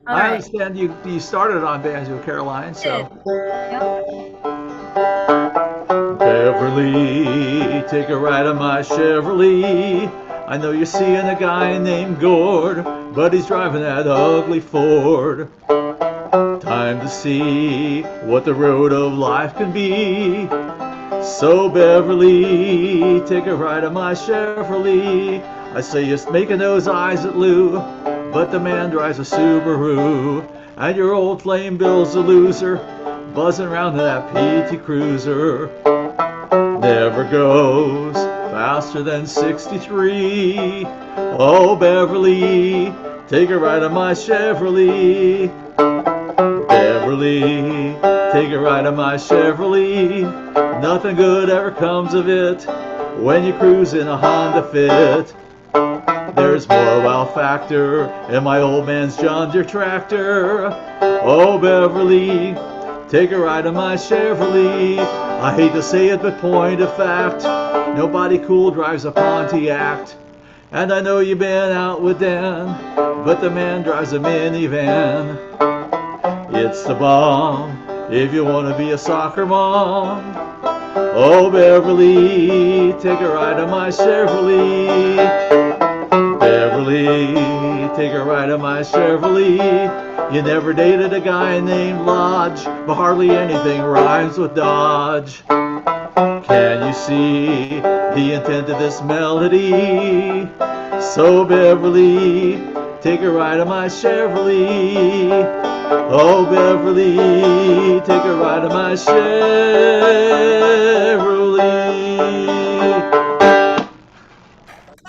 I right. understand you started on banjo, Caroline. So Beverly, take a ride on my Chevrolet. I know you're seeing a guy named Gord, but he's driving that ugly Ford. Time to see what the road of life can be. So Beverly, take a ride on my Chevrolet. I say you're making those eyes at Lou, but the man drives a Subaru. And your old flame Bill's a loser, buzzing around in that PT Cruiser. Never goes faster than 63. Oh Beverly, take a ride on my Chevrolet. Beverly, take a ride on my Chevrolet. Nothing good ever comes of it when you cruise in a Honda Fit. There's more wow factor in my old man's John Deere tractor. Oh Beverly, take a ride in my Chevrolet. I hate to say it, but point of fact, nobody cool drives a Pontiac. And I know you've been out with Dan, but the man drives a minivan. It's the bomb if you want to be a soccer mom. Oh, Beverly, take a ride on my Chevrolet. Beverly, take a ride on my Chevrolet. You never dated a guy named Lodge, but hardly anything rhymes with Dodge. Can you see the intent of this melody? So Beverly, take a ride on my Chevrolet. Oh, Beverly, take a ride on my Chevrolet.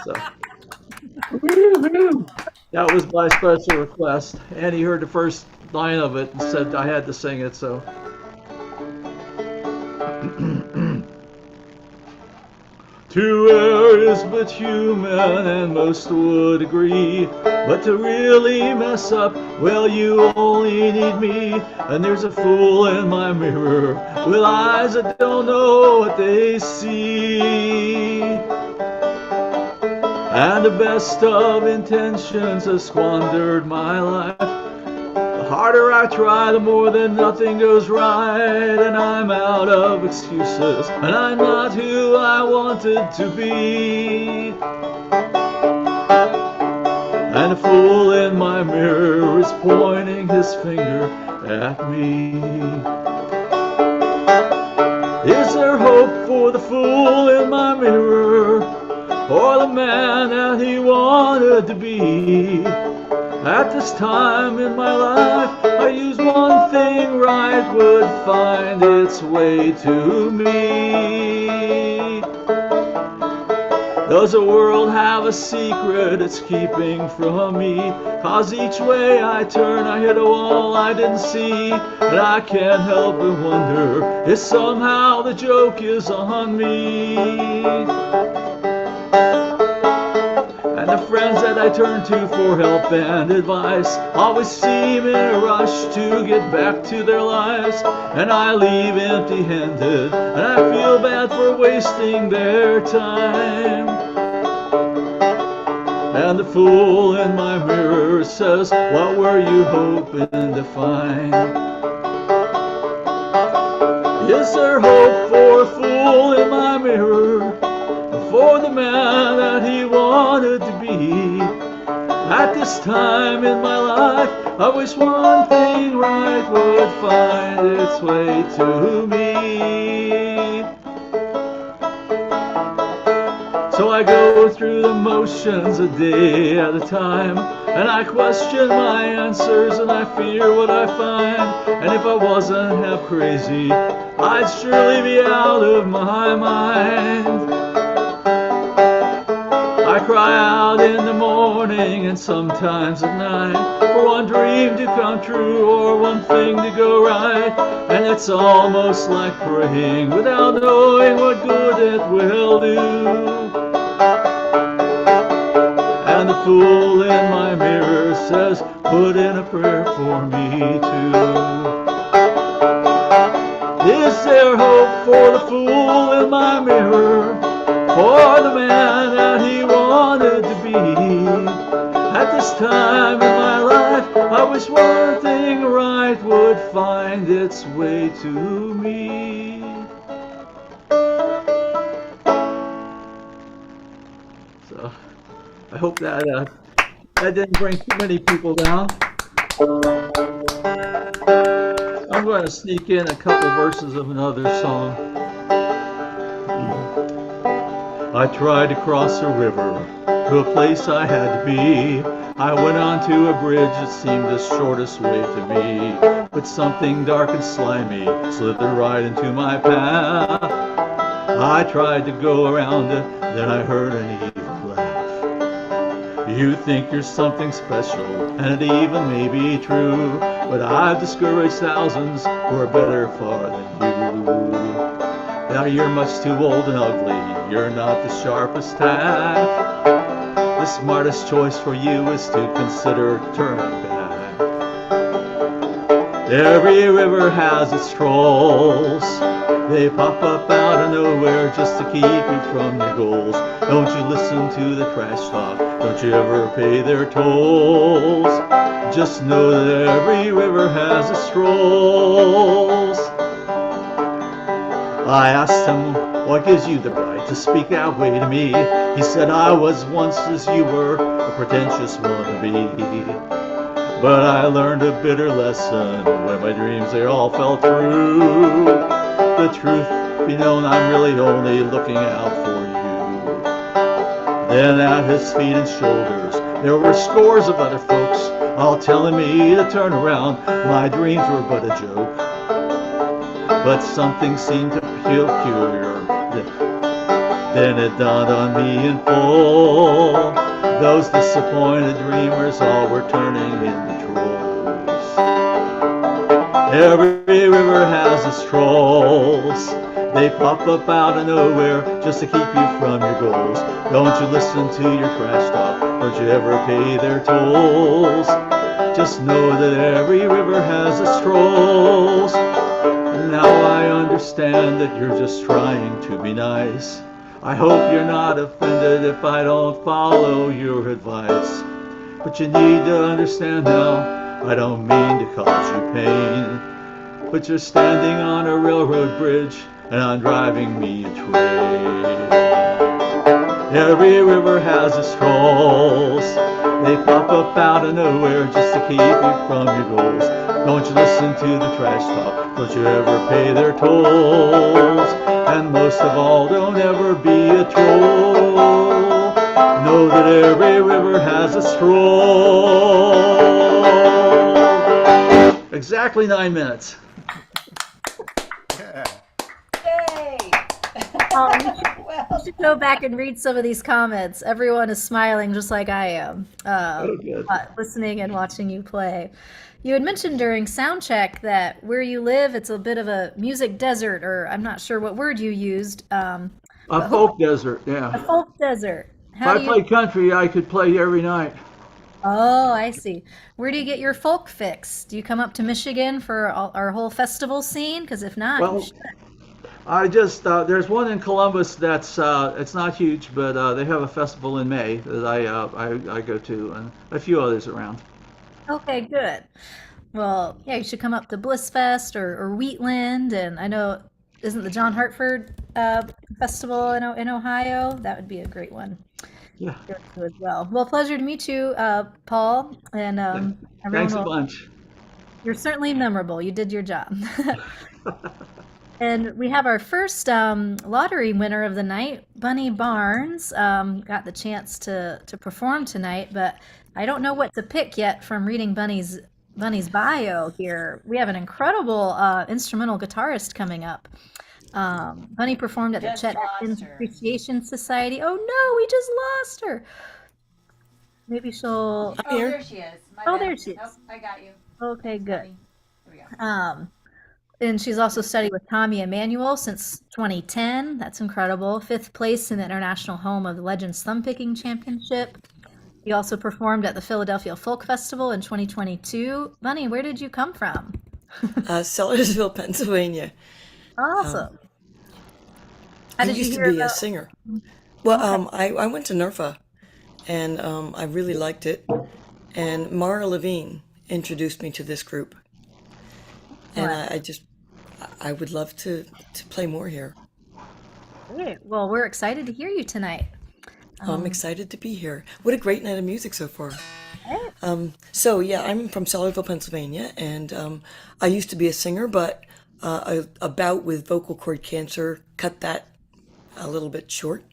So, that was my special request. Annie heard the first line of it and said I had to sing it, so. Two areas but human, and most would agree. But to really mess up, well, you only need me. And there's a fool in my mirror with eyes that don't know what they see. And the best of intentions has squandered my life. The harder I try, the more that nothing goes right. And I'm out of excuses, and I'm not who I wanted to be. And the fool in my mirror is pointing his finger at me. Is there hope for the fool in my mirror, or the man that he wanted to be? At this time in my life, I use one thing right would find its way to me. Does the world have a secret it's keeping from me? 'Cause each way I turn, I hit a wall I didn't see. And I can't help but wonder if somehow the joke is on me. And the friends that I turn to for help and advice always seem in a rush to get back to their lives. And I leave empty-handed, and I feel bad for wasting their time. And the fool in my mirror says, what were you hoping to find? Is there hope for a fool in my mirror, for the man that he wanted to be? At this time in my life, I wish one thing right would find its way to me. So I go through the motions a day at a time, and I question my answers and I fear what I find. And if I wasn't half crazy, I'd surely be out of my mind. I cry out in the morning and sometimes at night for one dream to come true or one thing to go right. And it's almost like praying without knowing what good it will do. And the fool in my mirror says, put in a prayer for me too. Is there hope for the fool in my mirror, for the man that he wanted to be? At this time in my life, I wish one thing right would find its way to me. So, I hope that that didn't bring too many people down. I'm going to sneak in a couple verses of another song. I tried to cross a river to a place I had to be. I went onto a bridge that seemed the shortest way to me. But something dark and slimy slithered right into my path. I tried to go around it, then I heard an evil laugh. You think you're something special, and it even may be true, but I've discouraged thousands who are better far than you. Now you're much too old and ugly, you're not the sharpest tack. The smartest choice for you is to consider turning back. Every river has its trolls. They pop up out of nowhere just to keep you from your goals. Don't you listen to the trash talk. Don't you ever pay their tolls. Just know that every river has its trolls. I asked him, what gives you the right to speak that way to me? He said, I was once as you were, a pretentious wannabe. But I learned a bitter lesson when my dreams, they all fell through. The truth be known, I'm really only looking out for you. Then at his feet and shoulders, there were scores of other folks, all telling me to turn around. My dreams were but a joke. But something seemed to feel peculiar. Then it dawned on me in full. Those disappointed dreamers all were turning into trolls. Every river has its trolls. They pop up out of nowhere just to keep you from your goals. Don't you listen to your trash talk. Don't you ever pay their tolls. Just know that every river has its trolls. Now I understand that you're just trying to be nice. I hope you're not offended if I don't follow your advice. But you need to understand now, I don't mean to cause you pain. But you're standing on a railroad bridge and I'm driving me a train. Every river has its trolls. They pop up out of nowhere just to keep you from your goals. Don't you listen to the trash talk. Don't you ever pay their tolls. And most of all, don't ever be a troll. Know that every river has its troll. Exactly 9 minutes. Yay! You should go back and read some of these comments. Everyone is smiling just like I am, listening and watching you play. You had mentioned during sound check that where you live, it's a bit of a music desert, or I'm not sure what word you used. A folk desert, yeah. A folk desert. If I played country, I could play every night. Oh, I see. Where do you get your folk fix? Do you come up to Michigan for our whole festival scene? Because if not, you should. I just, there's one in Columbus that's, it's not huge, but they have a festival in May that I go to, and a few others around. Okay, good. Well, yeah, you should come up to Blissfest or Wheatland, and I know, isn't the John Hartford festival in Ohio? That would be a great one. Yeah. As well. Well, pleasure to meet you, Paul, and Thanks a bunch. You're certainly memorable. You did your job. And we have our first lottery winner of the night, Bunny Barnes. Got the chance to perform tonight, but I don't know what to pick yet from reading Bunny's bio here. We have an incredible instrumental guitarist coming up. Bunny performed at the Chet Atkins Appreciation Society. Oh no, we just lost her. Maybe she'll. Oh, there she is. There she is. Nope, I got you. Okay, good. Here we go. And she's also studied with Tommy Emmanuel since 2010. That's incredible. 5th place in the International Home of the Legends Thumb Picking Championship. He also performed at the Philadelphia Folk Festival in 2022. Bunny, where did you come from? Sellersville, Pennsylvania. Awesome. I used to be a singer. Well, I went to NERFA, and I really liked it. And Mara Levine introduced me to this group. And I would love to play more here. Great. Well, we're excited to hear you tonight. I'm excited to be here. What a great night of music so far. So yeah, I'm from Sellersville, Pennsylvania, and I used to be a singer, but a bout with vocal cord cancer cut that a little bit short.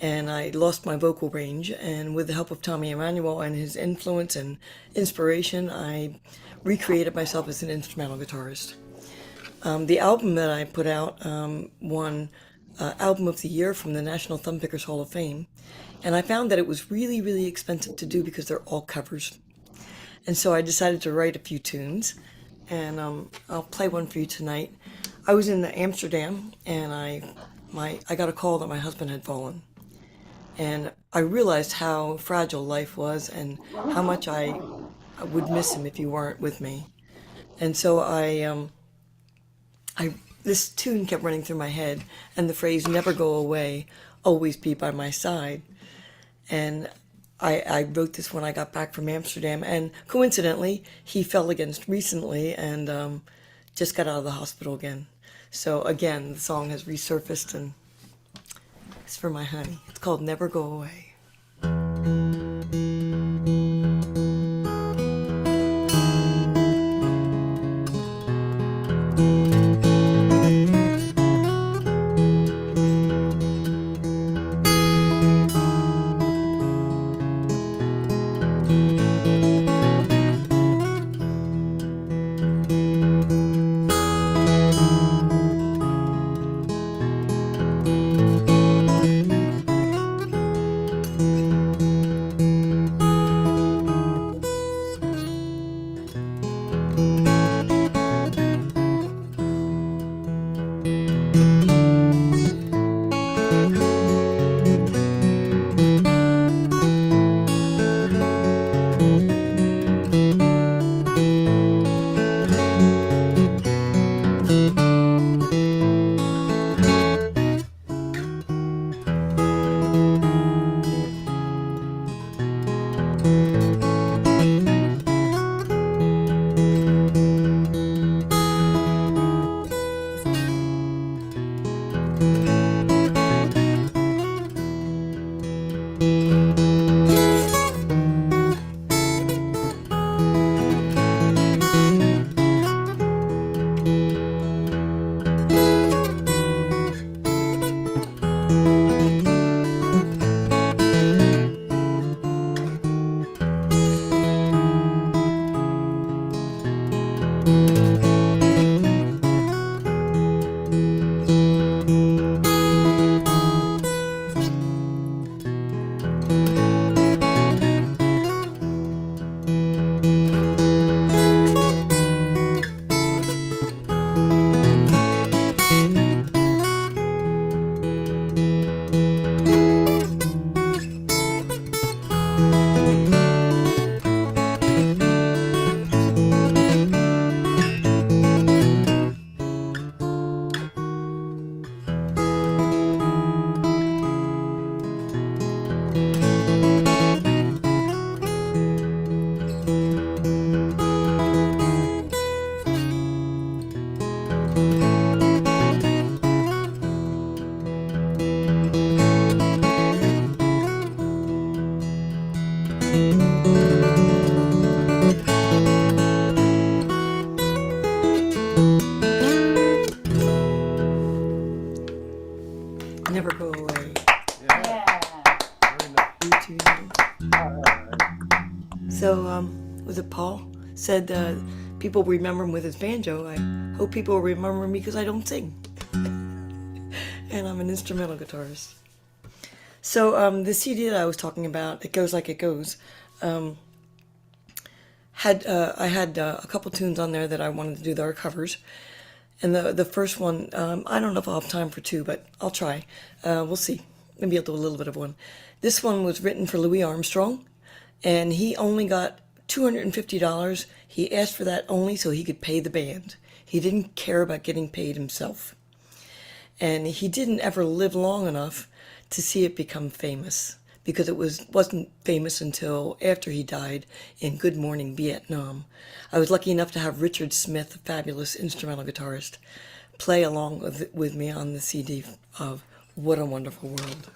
And I lost my vocal range, and with the help of Tommy Emmanuel and his influence and inspiration, I recreated myself as an instrumental guitarist. The album that I put out won Album of the Year from the National Thumb Pickers Hall of Fame, and I found that it was really, really expensive to do because they're all covers. And so I decided to write a few tunes, and I'll play one for you tonight. I was in Amsterdam, and I got a call that my husband had fallen. And I realized how fragile life was and how much I would miss him if he weren't with me. And so this tune kept running through my head, and the phrase "never go away, always be by my side." And I wrote this when I got back from Amsterdam, and coincidentally, he fell against recently and just got out of the hospital again. So again, the song has resurfaced, and it's for my honey. It's called "Never Go Away." Never go away. Yeah. You too. So, was it Paul said people remember him with his banjo? I hope people remember me because I don't sing, and I'm an instrumental guitarist. So the CD that I was talking about, "It Goes Like It Goes," I had a couple tunes on there that I wanted to do that are covers. And the first one, I don't know if I'll have time for two, but I'll try. We'll see. Maybe I'll do a little bit of one. This one was written for Louis Armstrong, and he only got $250. He asked for that only so he could pay the band. He didn't care about getting paid himself. And he didn't ever live long enough to see it become famous, because it wasn't famous until after he died in Good Morning Vietnam. I was lucky enough to have Richard Smith, a fabulous instrumental guitarist, play along with me on the CD of What a Wonderful World.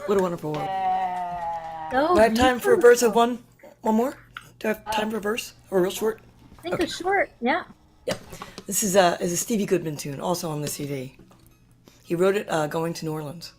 What a wonderful world. Oh, Do I have time for a beautiful. verse of one more? Do I have time for a verse? Or real short? I think it's short. Yeah. Yep. This is a Stevie Goodman tune, also on the CD. He wrote it going to New Orleans.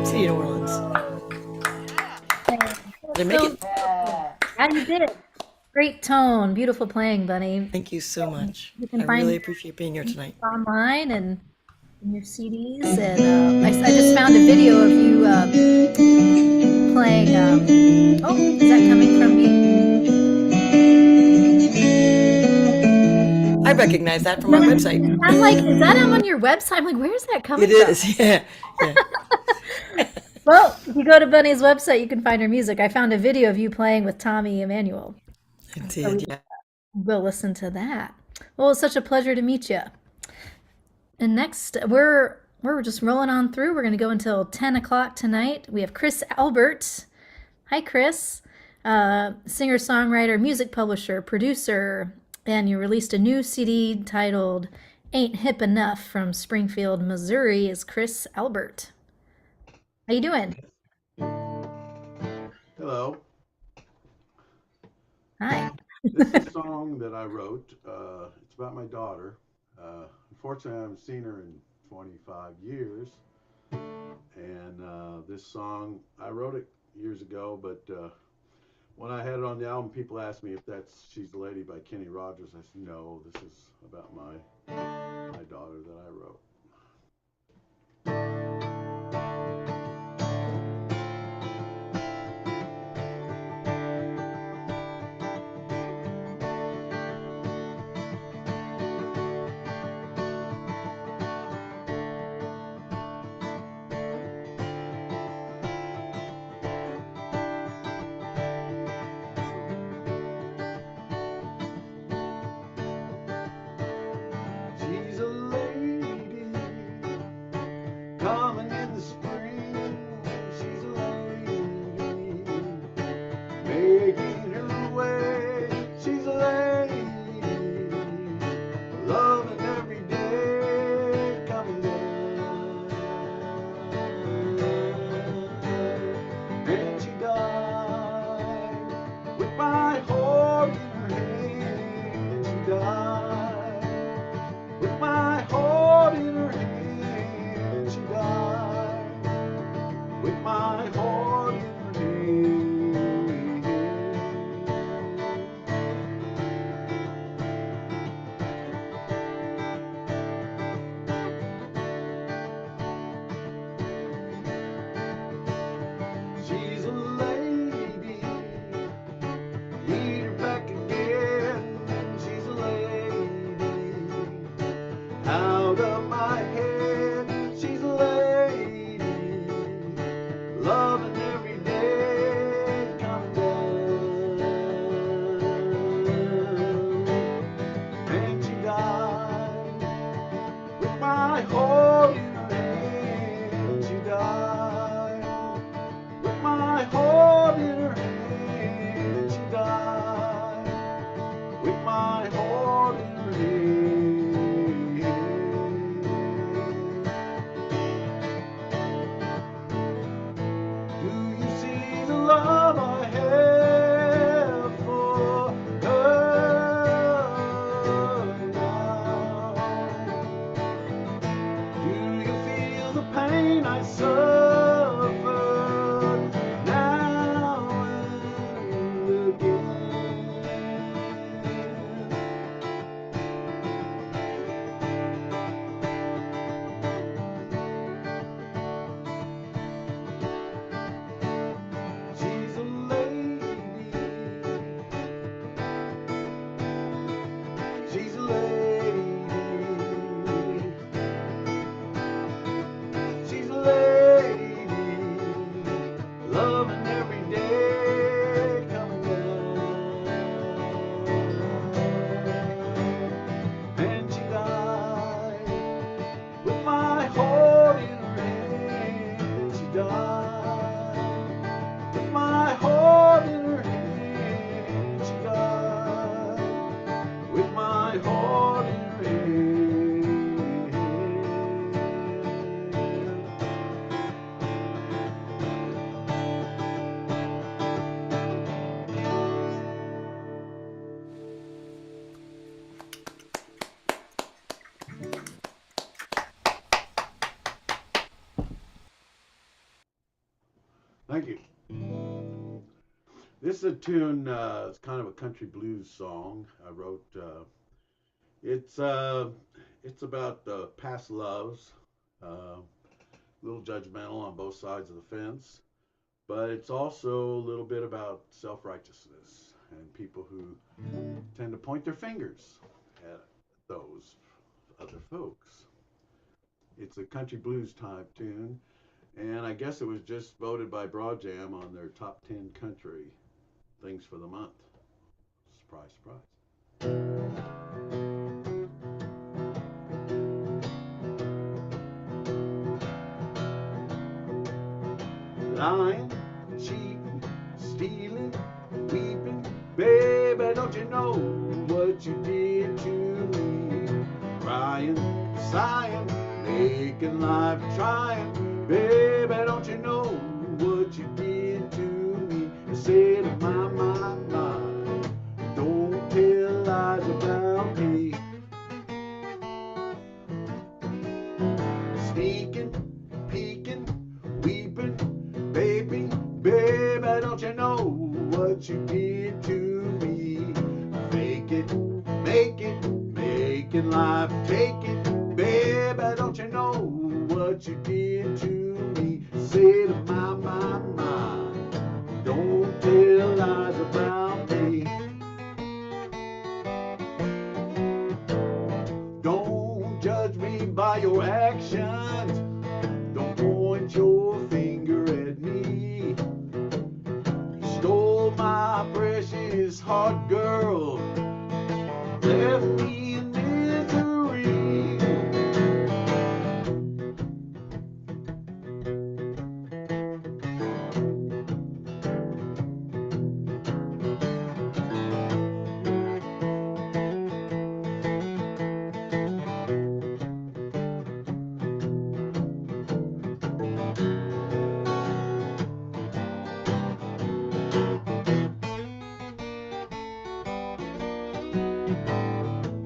See you, New Orleans. Did I make it? Yeah, you did. Great tone. Beautiful playing, Bunny. Thank you so much. You can I find really appreciate being here tonight. online and in your CDs. And I just found a video of you playing. Oh, is that coming from me? I recognize that from my website. I'm like, is that on your website? I'm like, where's that coming It from? is, yeah. Well, if you go to Bunny's website, you can find her music. I found a video of you playing with Tommy Emmanuel. I did, yeah. We'll listen to that. Well, it's such a pleasure to meet you. And next, we're just rolling on through. We're going to go until 10 o'clock tonight. We have Chris Albert. Hi, Chris. Singer, songwriter, music publisher, producer, and you released a new CD titled Ain't Hip Enough from Springfield, Missouri. Is Chris Albert. How you doing? Hello. Hi. This is a song that I wrote. It's about my daughter. Unfortunately, I haven't seen her in 25 years. And this song, I wrote it years ago, but when I had it on the album, people asked me if that's She's the Lady by Kenny Rogers. I said, no, this is about my daughter that I wrote. She's a lady coming in the spring. She's a lady making her way. She's a lady loving every day coming down. And she died with my heart in her hand. She died with my heart in her hand. She died with my heart in her hand. She's a lady, need her back again. She's a lady, out of my head. She's a lady, loving every day coming down. And she died with my heart in her hand. She died with my heart in her hand. She died with my heart in her hand. Do you see the love I have for her now? Do I suffer now and again. She's a lady. She's a lady. She's a lady. Loving every day coming down. And she died with my heart in her hand. She died with my heart in her hand. She died with my heart in her hand. Thank you. This is a tune, it's kind of a country blues song I wrote. It's about past loves, a little judgmental on both sides of the fence, but it's also a little bit about self-righteousness and people who tend to point their fingers at those other folks. It's a country blues type tune, and I guess it was just voted by Broad Jam on their top 10 country things for the month. Surprise, surprise. Lying, cheating, stealing, weeping, baby, don't you know what you did to me? Crying, sighing, making life trying, baby, don't you know what you did to me? I said, my, don't tell lies about me. Sneaking, peeking, weeping, baby, don't you know what you did to me? Fake it, make it, making life take it, baby, don't you know what you did to me? Say to my, don't tell lies about me. Don't judge me by your actions. Don't point your finger at me. You stole my precious heart, girl. Left me in misery.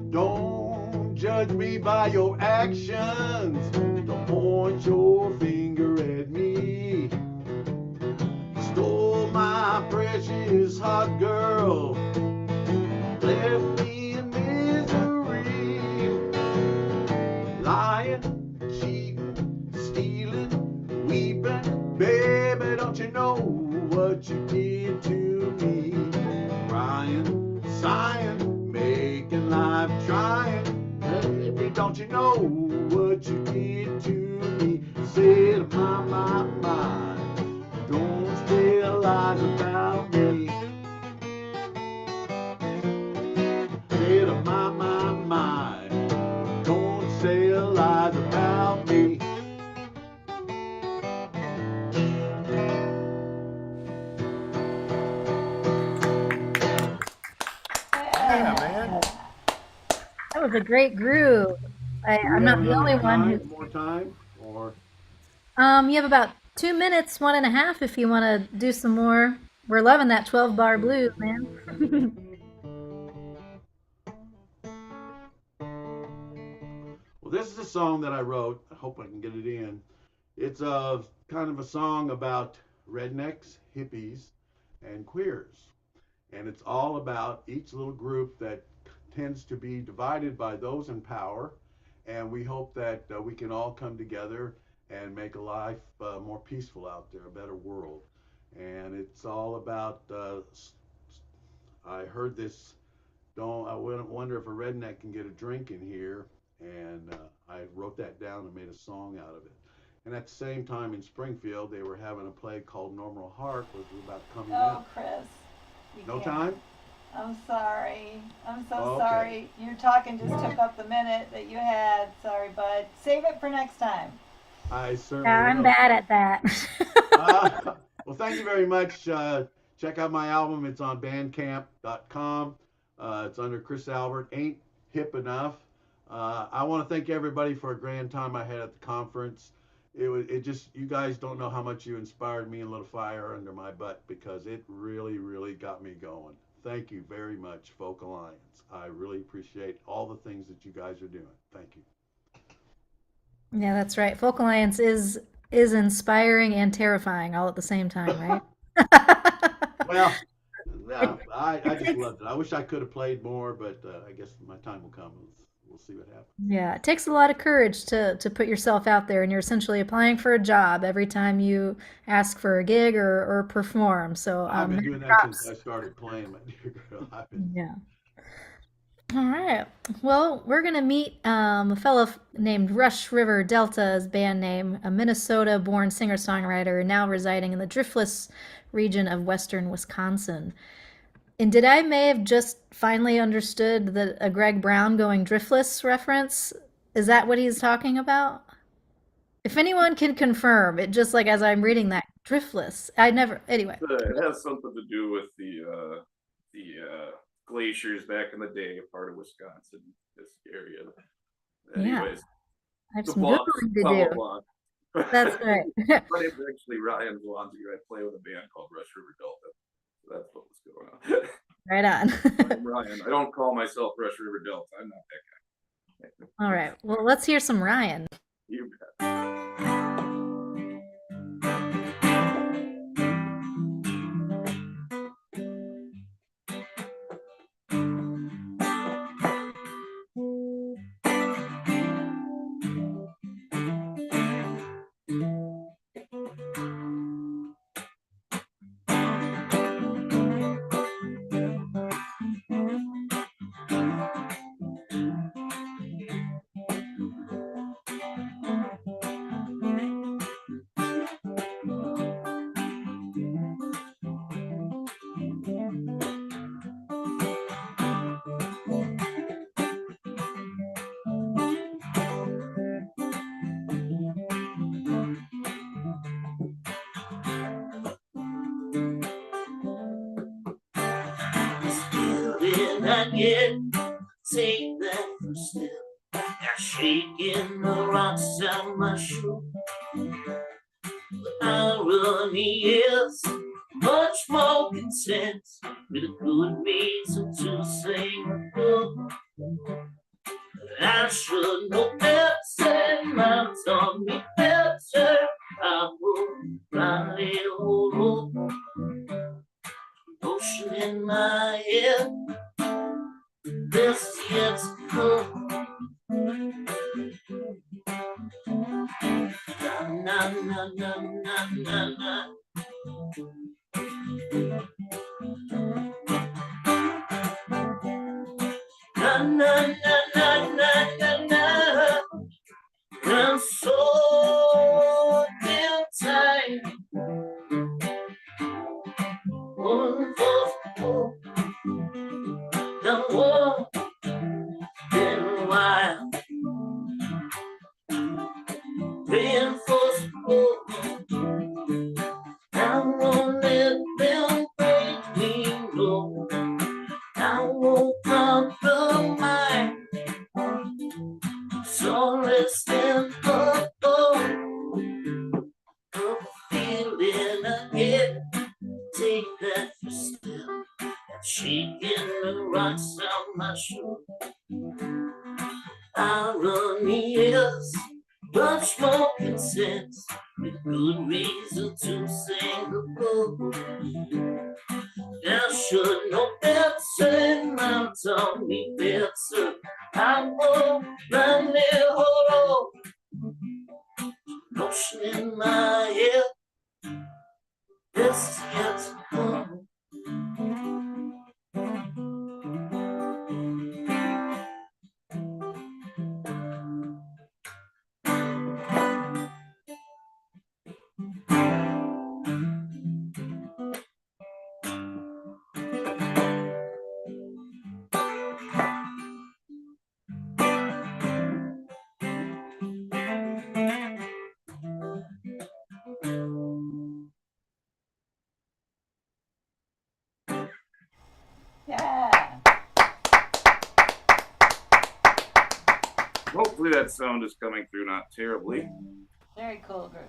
Don't judge me by your actions. Don't point your finger at me. You stole my precious heart, girl. Left me in misery. Lying, cheating, stealing, weeping, baby, don't you know what you did to me? Crying, sighing, making life trying, baby, don't you know what you did to me? Said my, don't tell lies about me. Said my, don't tell lies about me. Yeah, man. That was a great groove. I'm not the only one who. More time, or You have about 2 minutes, 1.5, if you want to do some more. We're loving that 12-bar blues, man. well, this is a song that I wrote. I hope I can get it in. It's a kind of a song about rednecks, hippies, and queers. And it's all about each little group that tends to be divided by those in power. And we hope that we can all come together and make a life more peaceful out there, a better world. And it's all about, I heard this, don't, I wonder if a redneck can get a drink in here. And I wrote that down and made a song out of it. And at the same time in Springfield, they were having a play called Normal Heart, which was about coming Oh, out. Chris. You No can't. time? I'm sorry. I'm so Okay. sorry. Your talking just took up the minute that you had. Sorry, bud. Save it for next time. I certainly Yeah, I'm will. bad at that. Well, thank you very much. Check out my album. It's on bandcamp.com. It's under Chris Albert. Ain't hip enough. I want to thank everybody for a grand time I had at the conference. It just, you guys don't know how much you inspired me and lit a fire under my butt because it really, really got me going. Thank you very much, Folk Alliance. I really appreciate all the things that you guys are doing. Thank you. Yeah, that's right. Folk Alliance is inspiring and terrifying all at the same time, right? Well, no, I just loved it. I wish I could have played more, but I guess my time will come. We'll see what happens. Yeah, it takes a lot of courage to put yourself out there, and you're essentially applying for a job every time you ask for a gig or perform. So I've been doing that since I started playing, my dear girl. Yeah. All right. Well, we're gonna meet a fellow named Rush River Delta's band name, a Minnesota-born singer-songwriter now residing in the driftless region of western Wisconsin. And did I may have just finally understood a Greg Brown going driftless reference? Is that what he's talking about? If anyone can confirm, it just like as I'm reading that driftless, I never. Anyway, It has something to do with the glaciers back in the day, part of Wisconsin, this area. Yeah. Anyways, I have the some Blondes, Googling to fellow do. Blondes. That's right. My name's actually Ryan Blonziger. I play with a band called Rush River Delta. So that's what was going on. Right on. I'm Ryan. I don't call myself Rush River Delta. I'm not that guy. All right. Well, let's hear some Ryan. You bet. Not yet take that first step. Got shaking the rocks out my shoe. The irony is much more content with a good reason to sing a book. I should know better, mom taught me better. I would blindly hold hope. Ocean in my head. This yet to come. Na na na na na na. Na na na na na na na. I'm so damn tired. One for the war been a while. Been for school. I won't let them break me low. I won't compromise. So let's stand up. Feeling ahead. Take that first step. Shaking the rocks out my shoe. Irony is much more consent with good reason to sing the blues. There should no better my tongue be better. I won't run it hollow. Notion in my head, this is yet to come. Yeah. Hopefully that sound is coming through not terribly. Very cool group.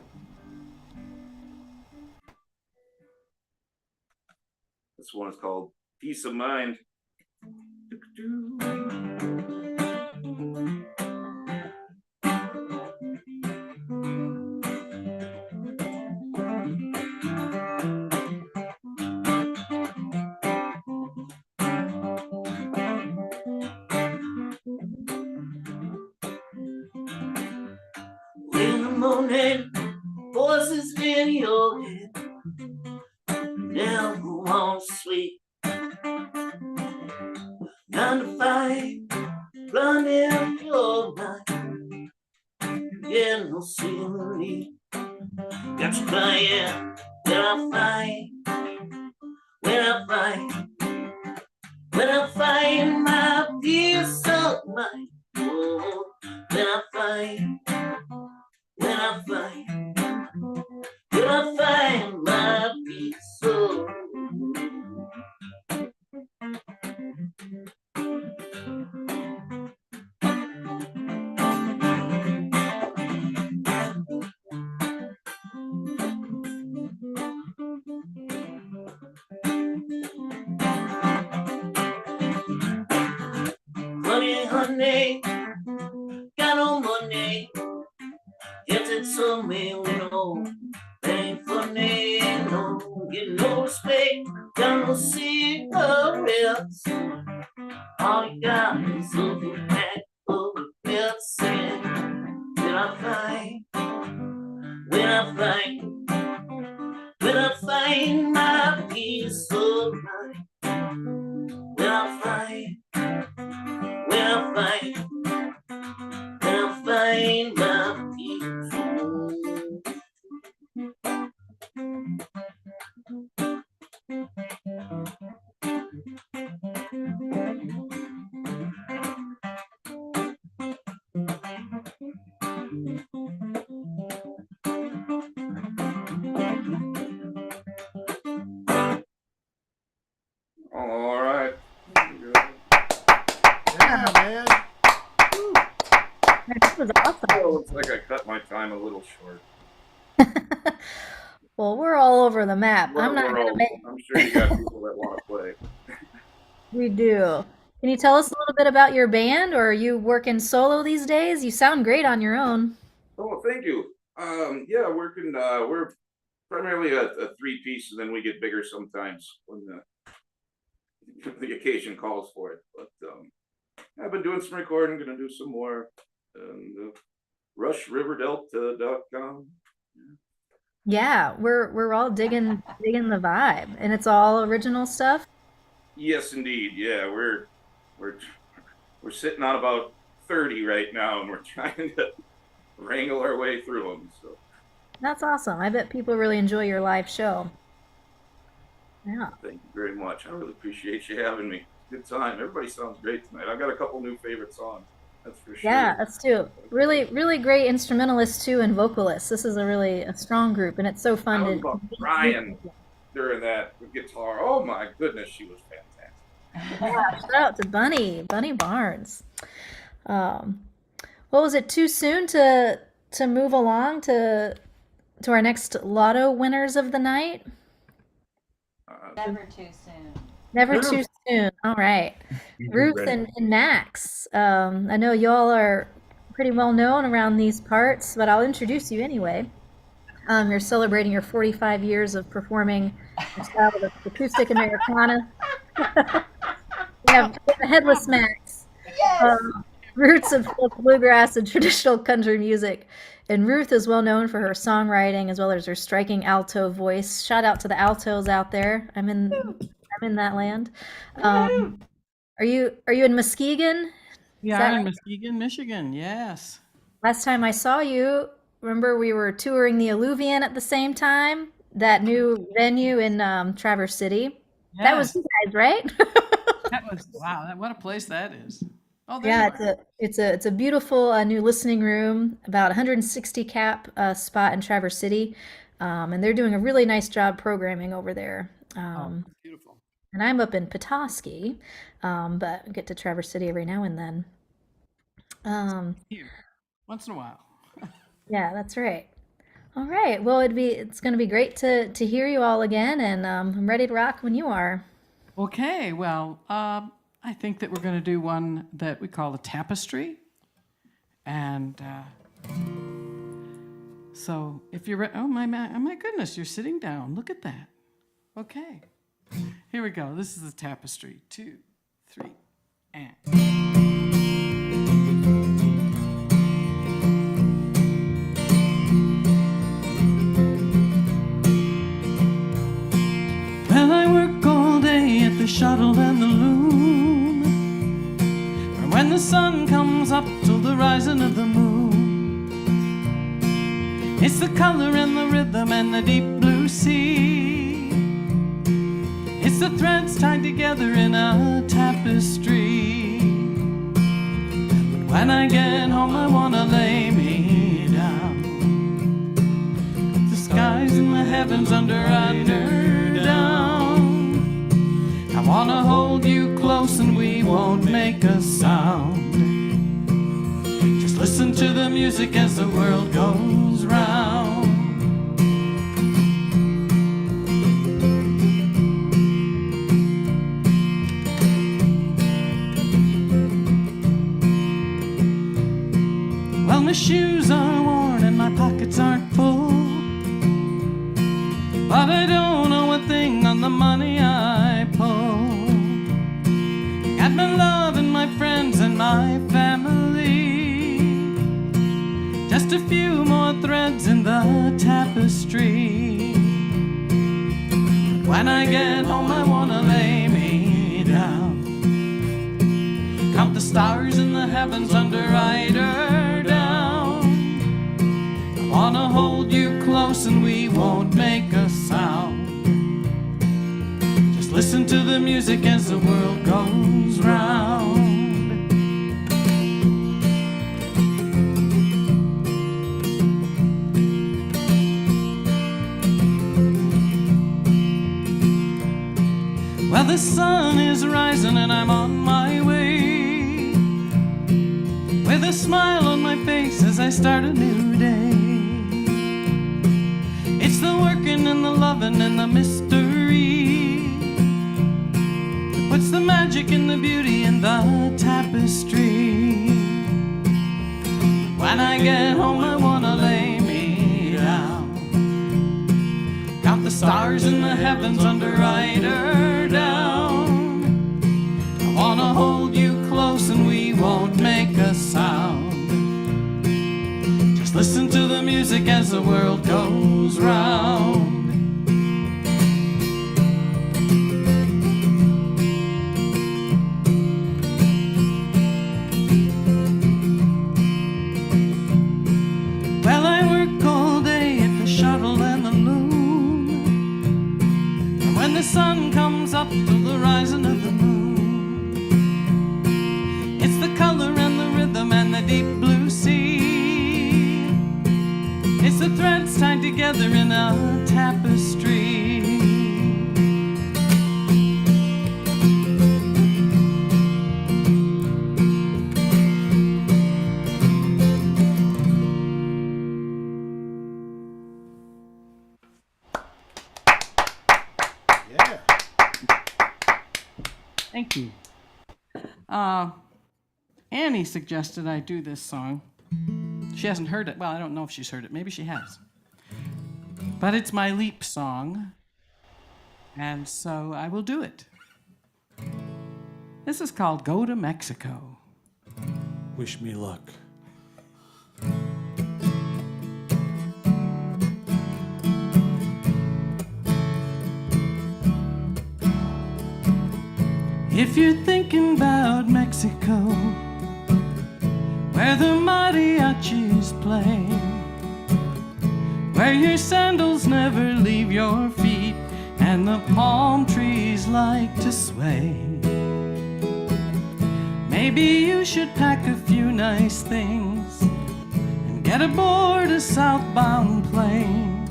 This one is called Peace of Mind. In the morning, voices in your head, never want to sleep. 9 to 5, running your mind, yeah, no ceiling. Got you crying when I find, when I find, when I find my peace of mind. Oh, when I find, when I find, when I find my peace of mind. Honey, honey, got no money. If it's a man, we know. Ain't funny, no. Get no respect, got no cigarettes. All you got is a little pack of medicine. When I find, when I find, when I find my peace of mind. When I find, when I find, when I find my peace of All right. Yeah, man. That was awesome. Oh, looks like I cut my time a little short. Well, we're all over the map. I'm not We're gonna all- make. I'm sure you got people that want to play. We do. Can you tell us a little bit about your band, or are you working solo these days? You sound great on your own. Oh, thank you. Yeah, working. We're primarily a 3-piece, and then we get bigger sometimes when the occasion calls for it. But I've been doing some recording. Gonna do some more. And RushRiverDelta.com. Yeah, we're all digging the vibe, and it's all original stuff. Yes, indeed. Yeah, we're sitting on about 30 right now, and we're trying to wrangle our way through them. So That's awesome. I bet people really enjoy your live show. Yeah. thank you very much. I really appreciate you having me. Good time. Everybody sounds great tonight. I've got a couple new favorite songs. That's for sure. Yeah, us too. Really great instrumentalists too, and vocalists. This is a strong group, and it's so I fun was to. about crying during that guitar. Oh my goodness, she was fantastic. Yeah, shout out to Bunny Barnes. What was it too soon to move along to our next lotto winners of the night? Never too soon. Never too soon. All right. Ruth and Max. I know y'all are pretty well known around these parts, but I'll introduce you anyway. You're celebrating your 45 years of performing the style of acoustic Americana. We have the Headless Max, roots of folk bluegrass and traditional country music. And Ruth is well known for her songwriting as well as her striking alto voice. Shout out to the altos out there. I'm in that land. Are you in Muskegon? Yeah, I'm in Muskegon, Michigan. Yes. Last time I saw you, remember we were touring the Alluvian at the same time? That new venue in Traverse City. Yes. That was you guys, right? That was wow. What a place that is. Oh, there Yeah, you are. it's a beautiful new listening room, about 160 cap spot in Traverse City, and they're doing a really nice job programming over there. Beautiful. And I'm up in Petoskey, but I get to Traverse City every now and then. Here, once in a while. Yeah, that's right. All right. Well, it's going to be great to hear you all again, and I'm ready to rock when you are. Okay. Well, I think that we're going to do one that we call a tapestry, and so if you're oh my goodness, you're sitting down. Look at that. Okay. Here we go. This is the tapestry. 2, 3, and. Well, I work all day at the shuttle and the loom, from when the sun comes up till the rising of the moon. It's the color and the rhythm and the deep blue sea. It's the threads tied together in a tapestry. But when I get home, I wanna lay me down. The skies and the heavens under down. I wanna hold you close and we won't make a sound. Just listen to the music as the world goes round. Well, my shoes are worn and my pockets aren't full, but I don't owe a thing on the money I pull. Got my love and my friends and my family, just a few more threads in the tapestry. But when I get home, I wanna lay me down, count the stars in the heavens under eider down. I wanna hold you close and we won't make a sound. Just listen to the music as the world goes round. Well, the sun is rising and I'm on my way, with a smile on my face as I start a new day. It's the working and the loving and the mystery that puts the magic and the beauty in the tapestry. When I get home, I wanna lay me down, count the stars in the heavens under eider down. I wanna hold you close and we won't make a sound. Just listen to the music as the world goes round. Well, I work all day at the shuttle and the loom, and when the sun comes up till the rising of the moon, it's the color and the rhythm and the deep blue sea. It's the threads tied together in a tapestry. Yeah. Thank you. Annie suggested I do this song. She hasn't heard it. Well, I don't know if she's heard it. Maybe she has. but it's my leap song, and so I will do it. This is called Go to Mexico. Wish me luck. If you're thinking about Mexico, where the mariachis play, where your sandals never leave your feet and the palm trees like to sway, maybe you should pack a few nice things and get aboard a southbound plane.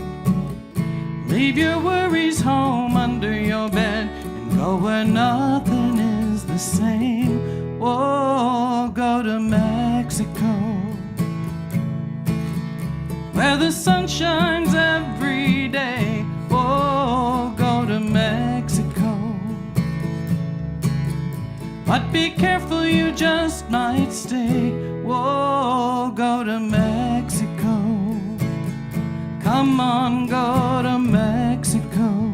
Leave your worries home under your bed and go where nothing is the same. Oh, go to Mexico, where the sun shines every day. Oh, go to Mexico, but be careful, you just might stay. Whoa, go to Mexico. Come on, go to Mexico.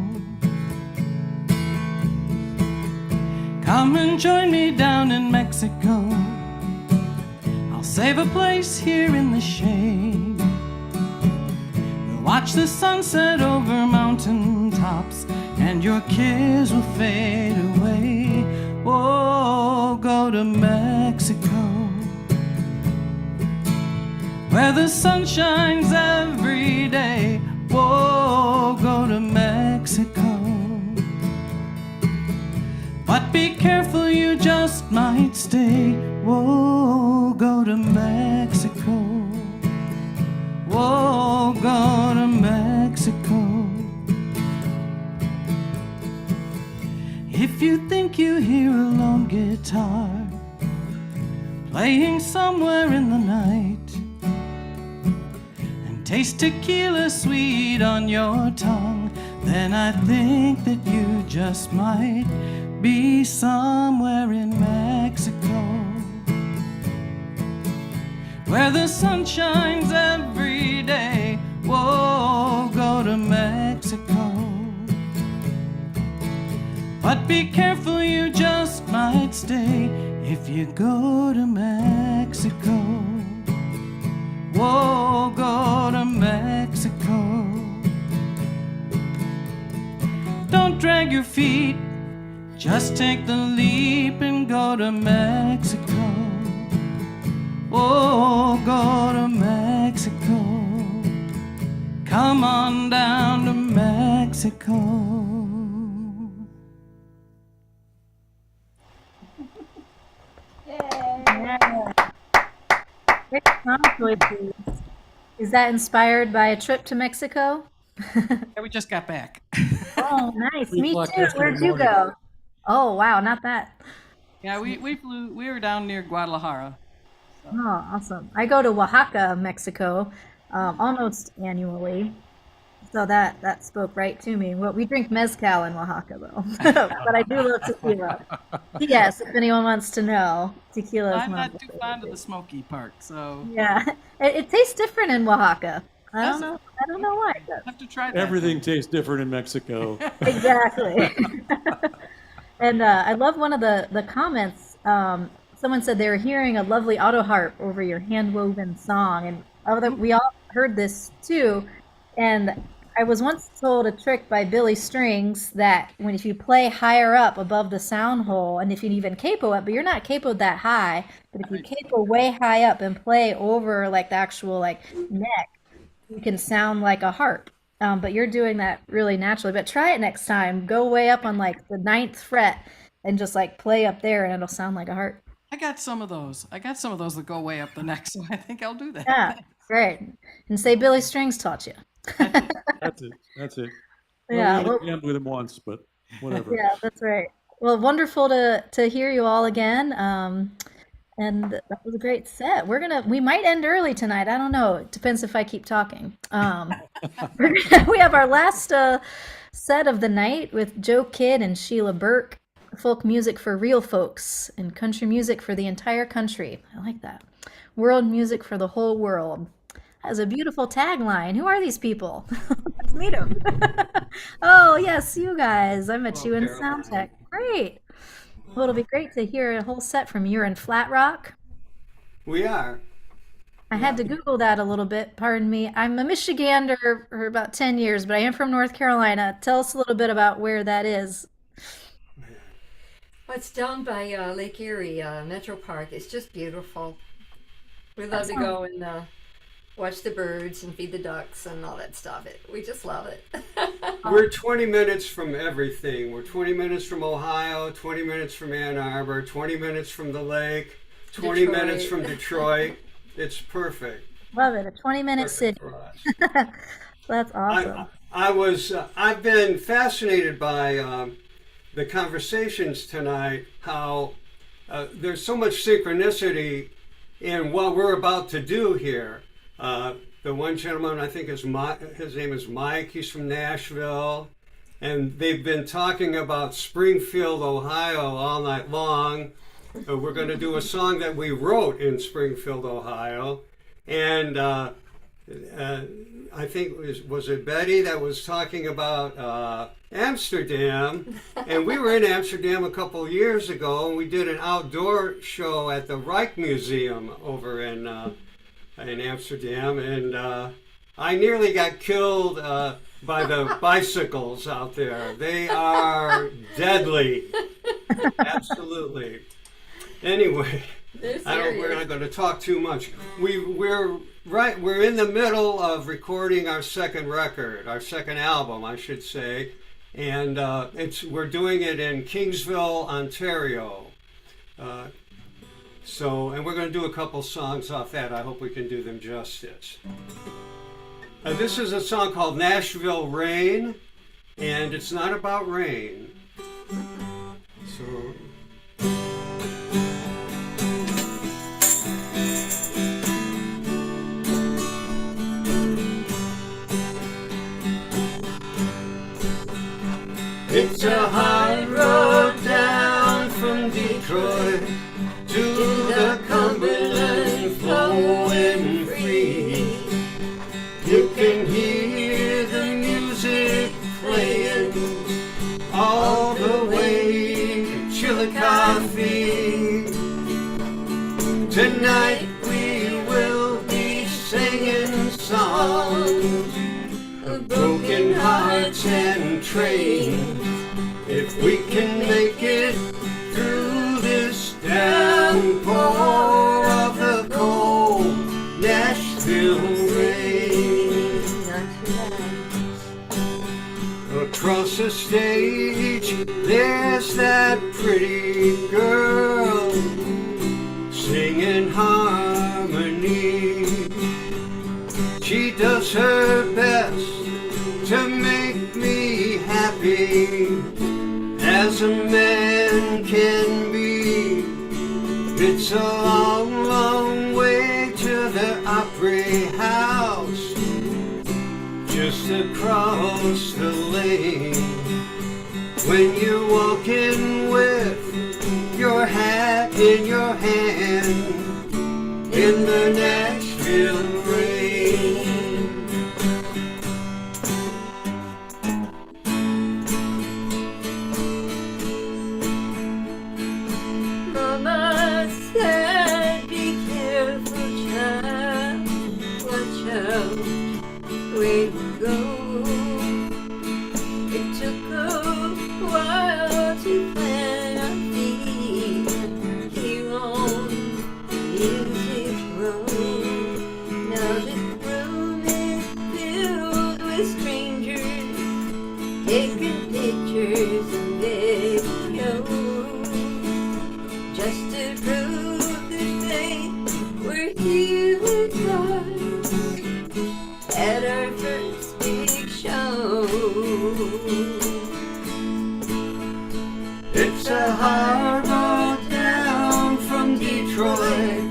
Come and join me down in Mexico. I'll save a place here in the shade. We'll watch the sunset over mountain tops, and your cares will fade away. Oh, go to Mexico, where the sun shines every day. Oh, go to Mexico, but be careful, you just might stay. Oh, go to Mexico. Oh, go to Mexico. If you think you hear a lone guitar playing somewhere in the night, and taste tequila sweet on your tongue, then I think that you just might be somewhere in Mexico, where the sun shines every day. Whoa, go to Mexico, but be careful, you just might stay if you go to Mexico. Whoa, go to Mexico. Don't drag your feet, just take the leap and go to Mexico. Oh, go to Mexico. Come on down to Mexico. Great song choices. Is that inspired by a trip to Mexico? Yeah, we just got back. Oh, nice. Me o'clock too. yesterday Where'd you morning. go? Oh, wow, not that. Yeah, we flew. We were down near Guadalajara. Oh, awesome. I go to Oaxaca, Mexico, almost annually. So that spoke right to me. Well, we drink mezcal in Oaxaca, though. But I do love tequila. Yes, if anyone wants to know, tequila is I'm my not too fond of the smoky part, so Yeah, it tastes different in Oaxaca. I Does don't know. I don't know why. But have to try that. Everything tastes different in Mexico. exactly. And I love one of the comments. Someone said they were hearing a lovely auto harp over your hand woven song, and we all heard this too. And I was once told a trick by Billy Strings that if you play higher up above the sound hole, and if you even capo it, but you're not capoed that high, but if you capo way high up and play over like the actual neck, you can sound like a harp. But you're doing that really naturally. But try it next time. Go way up on the 9th fret and just play up there, and it'll sound like a harp. I got some of those. That go way up the neck, so I think I'll do that. Yeah, great. And say Billy Strings taught you. That's it. Yeah, Well, well- we ended with him once, but whatever. Yeah, that's right. Well, wonderful to hear you all again. And that was a great set. We might end early tonight. I don't know. It depends if I keep talking. We have our last set of the night with Joe Kidd and Sheila Burke. Folk music for real folks and country music for the entire country. I like that. World music for the whole world. That was a beautiful tagline. Who are these people? to meet him. Oh, yes, you guys. I met you in Soundcheck. Great. Well, it'll be great to hear a whole set from you in Flat Rock. We are. I had to Google that a little bit. Pardon me. I'm a Michigander for about 10 years, but I am from North Carolina. Tell us a little bit about where that is. Well, it's down by Lake Erie, Metro Park. It's just beautiful. We love to go and watch the birds and feed the ducks and all that stuff. We just love it. We're 20 minutes from everything. We're 20 minutes from Ohio, 20 minutes from Ann Arbor, 20 minutes from the lake, 20 minutes from Detroit. It's perfect. Love it. A 20-minute city. That's awesome. I've been fascinated by the conversations tonight, how there's so much synchronicity in what we're about to do here. The one gentleman, I think his name is Mike, he's from Nashville, and they've been talking about Springfield, Ohio all night long. We're going to do a song that we wrote in Springfield, Ohio, and I think was it Betty that was talking about Amsterdam, and we were in Amsterdam a couple years ago, and we did an outdoor show at the Reich Museum over in Amsterdam, and I nearly got killed by the bicycles out there. They are deadly, absolutely. Anyway, we're not going to talk too much. We're in the middle of recording our second record, our second album, I should say, and we're doing it in Kingsville, Ontario. And we're going to do a couple songs off that. I hope we can do them justice. This is a song called Nashville Rain, and it's not about rain. So. It's a hard road down from Detroit to the Cumberland, flowing free. You can hear the music playing all the way to Chillicothe. Tonight we will be singing songs of broken hearts and trains. If we can make it through this downpour of the cold Nashville rain. Across the stage there's that pretty girl singing harmony. She does her best to make me happy as a man can be. It's a long, long way to the Opry House, just across the lane. When you're walking with your hat in your hand in the Nashville rain. Mama said, be careful, child, watch out where you go. It took a while to plant our feet here on Music Road. Now this room is filled with strangers taking pictures and videos, just to prove that they were here with us at our first big show. It's a hard road down from Detroit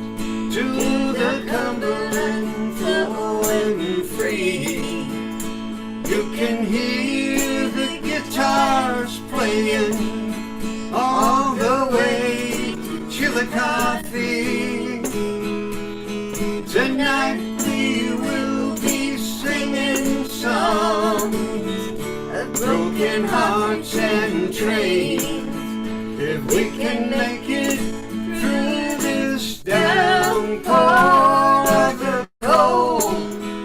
to the Cumberland, flowing free. You can hear the guitars playing all the way to Chillicothe. Tonight we will be singing songs broken hearts and trains. If we can make it through this downpour of the cold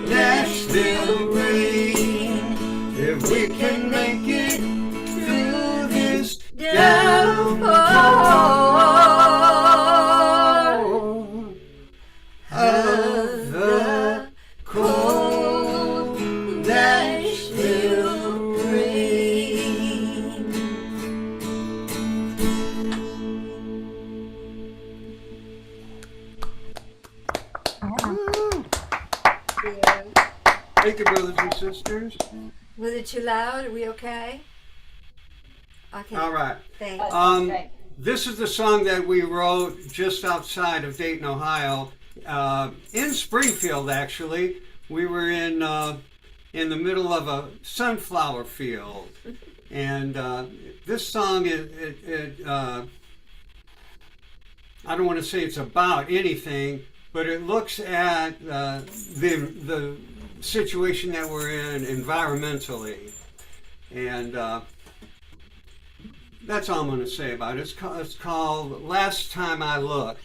Nashville rain, if we can make it through this downpour of the cold Nashville rain. Thank you, brothers and sisters. Was it too loud? Are we okay? Okay. All right. Thanks. This is the song that we wrote just outside of Dayton, Ohio, in Springfield. Actually, we were in the middle of a sunflower field, and this song I don't want to say it's about anything, but it looks at the situation that we're in environmentally, and that's all I'm going to say about it. It's called Last Time I Looked.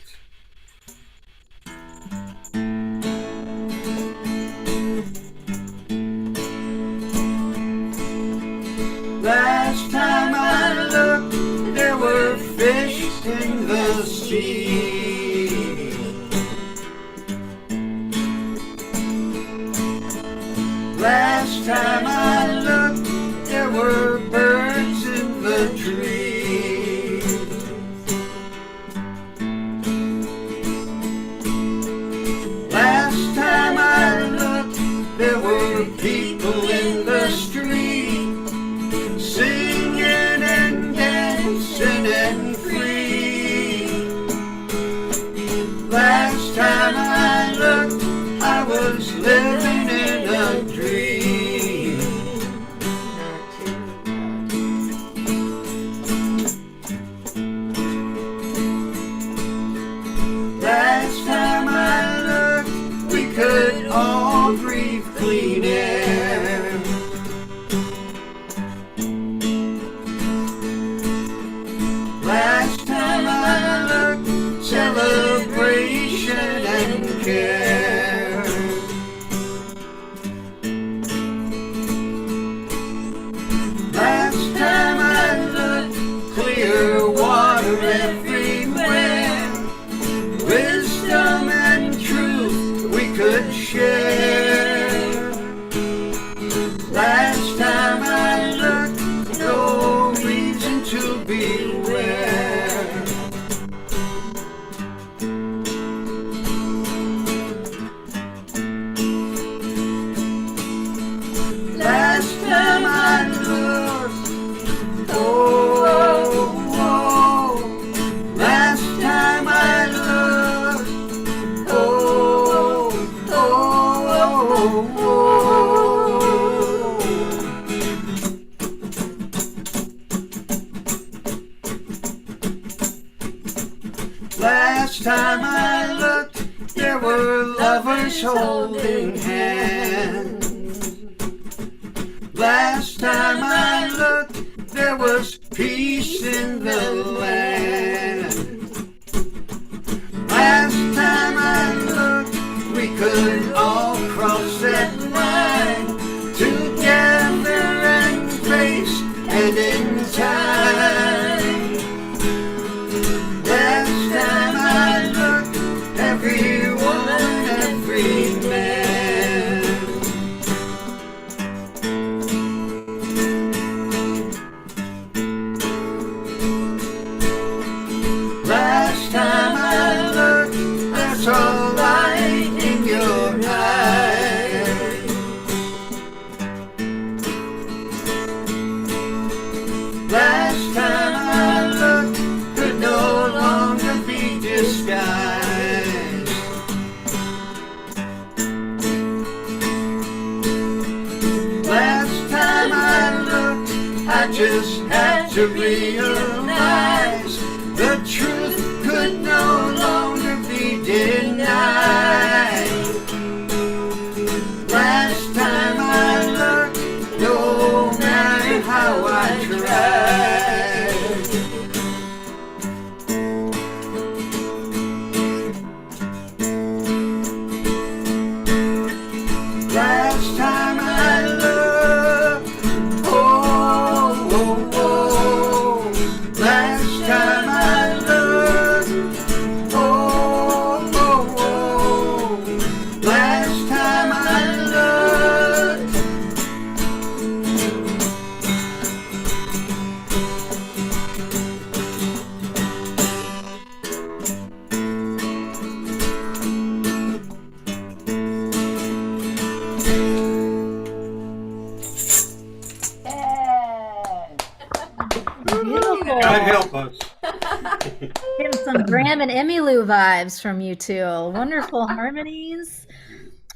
Last time I looked, there were fish in the sea. Last time I looked, there were birds in the trees. Last time I looked, there were people in the street, singing and dancing and free. Last time I looked, I was living in a dream. Last time I looked, we could all breathe clean air. Last time I looked, celebration and care. Last time I looked, clear water everywhere. Wisdom and truth we could share. Last time I looked, no reason to beware. Last time I looked, oh, oh, last time I looked, oh, oh, oh, oh. Last time I looked, there were lovers holding hands. Last time I looked, there was peace in the land. Last time I looked, we could all cross that line together and face and in time. Last time I looked, every woman, every man. Last time I looked, I saw light in your eyes. Last time I looked, could no longer be disguised. Last time I looked, I just had to realize the truth could no longer be denied. Last time I looked, no matter Beautiful. God help us. Getting some Graham and Emmylou vibes from you two. Wonderful harmonies.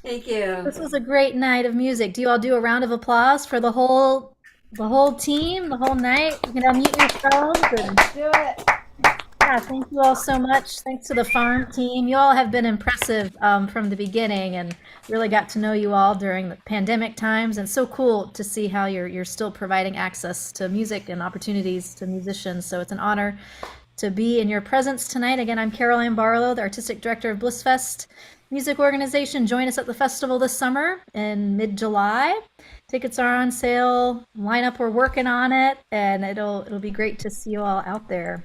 Thank you. This was a great night of music. Do you all do a round of applause for the whole team, the whole night? You can unmute yourselves and Do it. yeah, thank you all so much. Thanks to the farm team. You all have been impressive from the beginning, and really got to know you all during the pandemic times. And so cool to see how you're still providing access to music and opportunities to musicians. So it's an honor to be in your presence tonight. Again, I'm Caroline Barlow, the artistic director of Blissfest Music Organization. Join us at the festival this summer in mid-July. Tickets are on sale. Lineup, we're working on it, and it'll be great to see you all out there.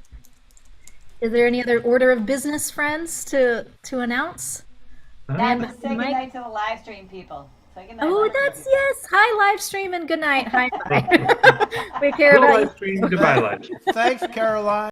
Is there any other order of business, friends, to announce? And say good night to the live stream people. Say good night. Oh, that's yes. Hi, live stream, and good night. Hi. We care Hello, about live stream. Goodbye, live stream. Thanks, Caroline.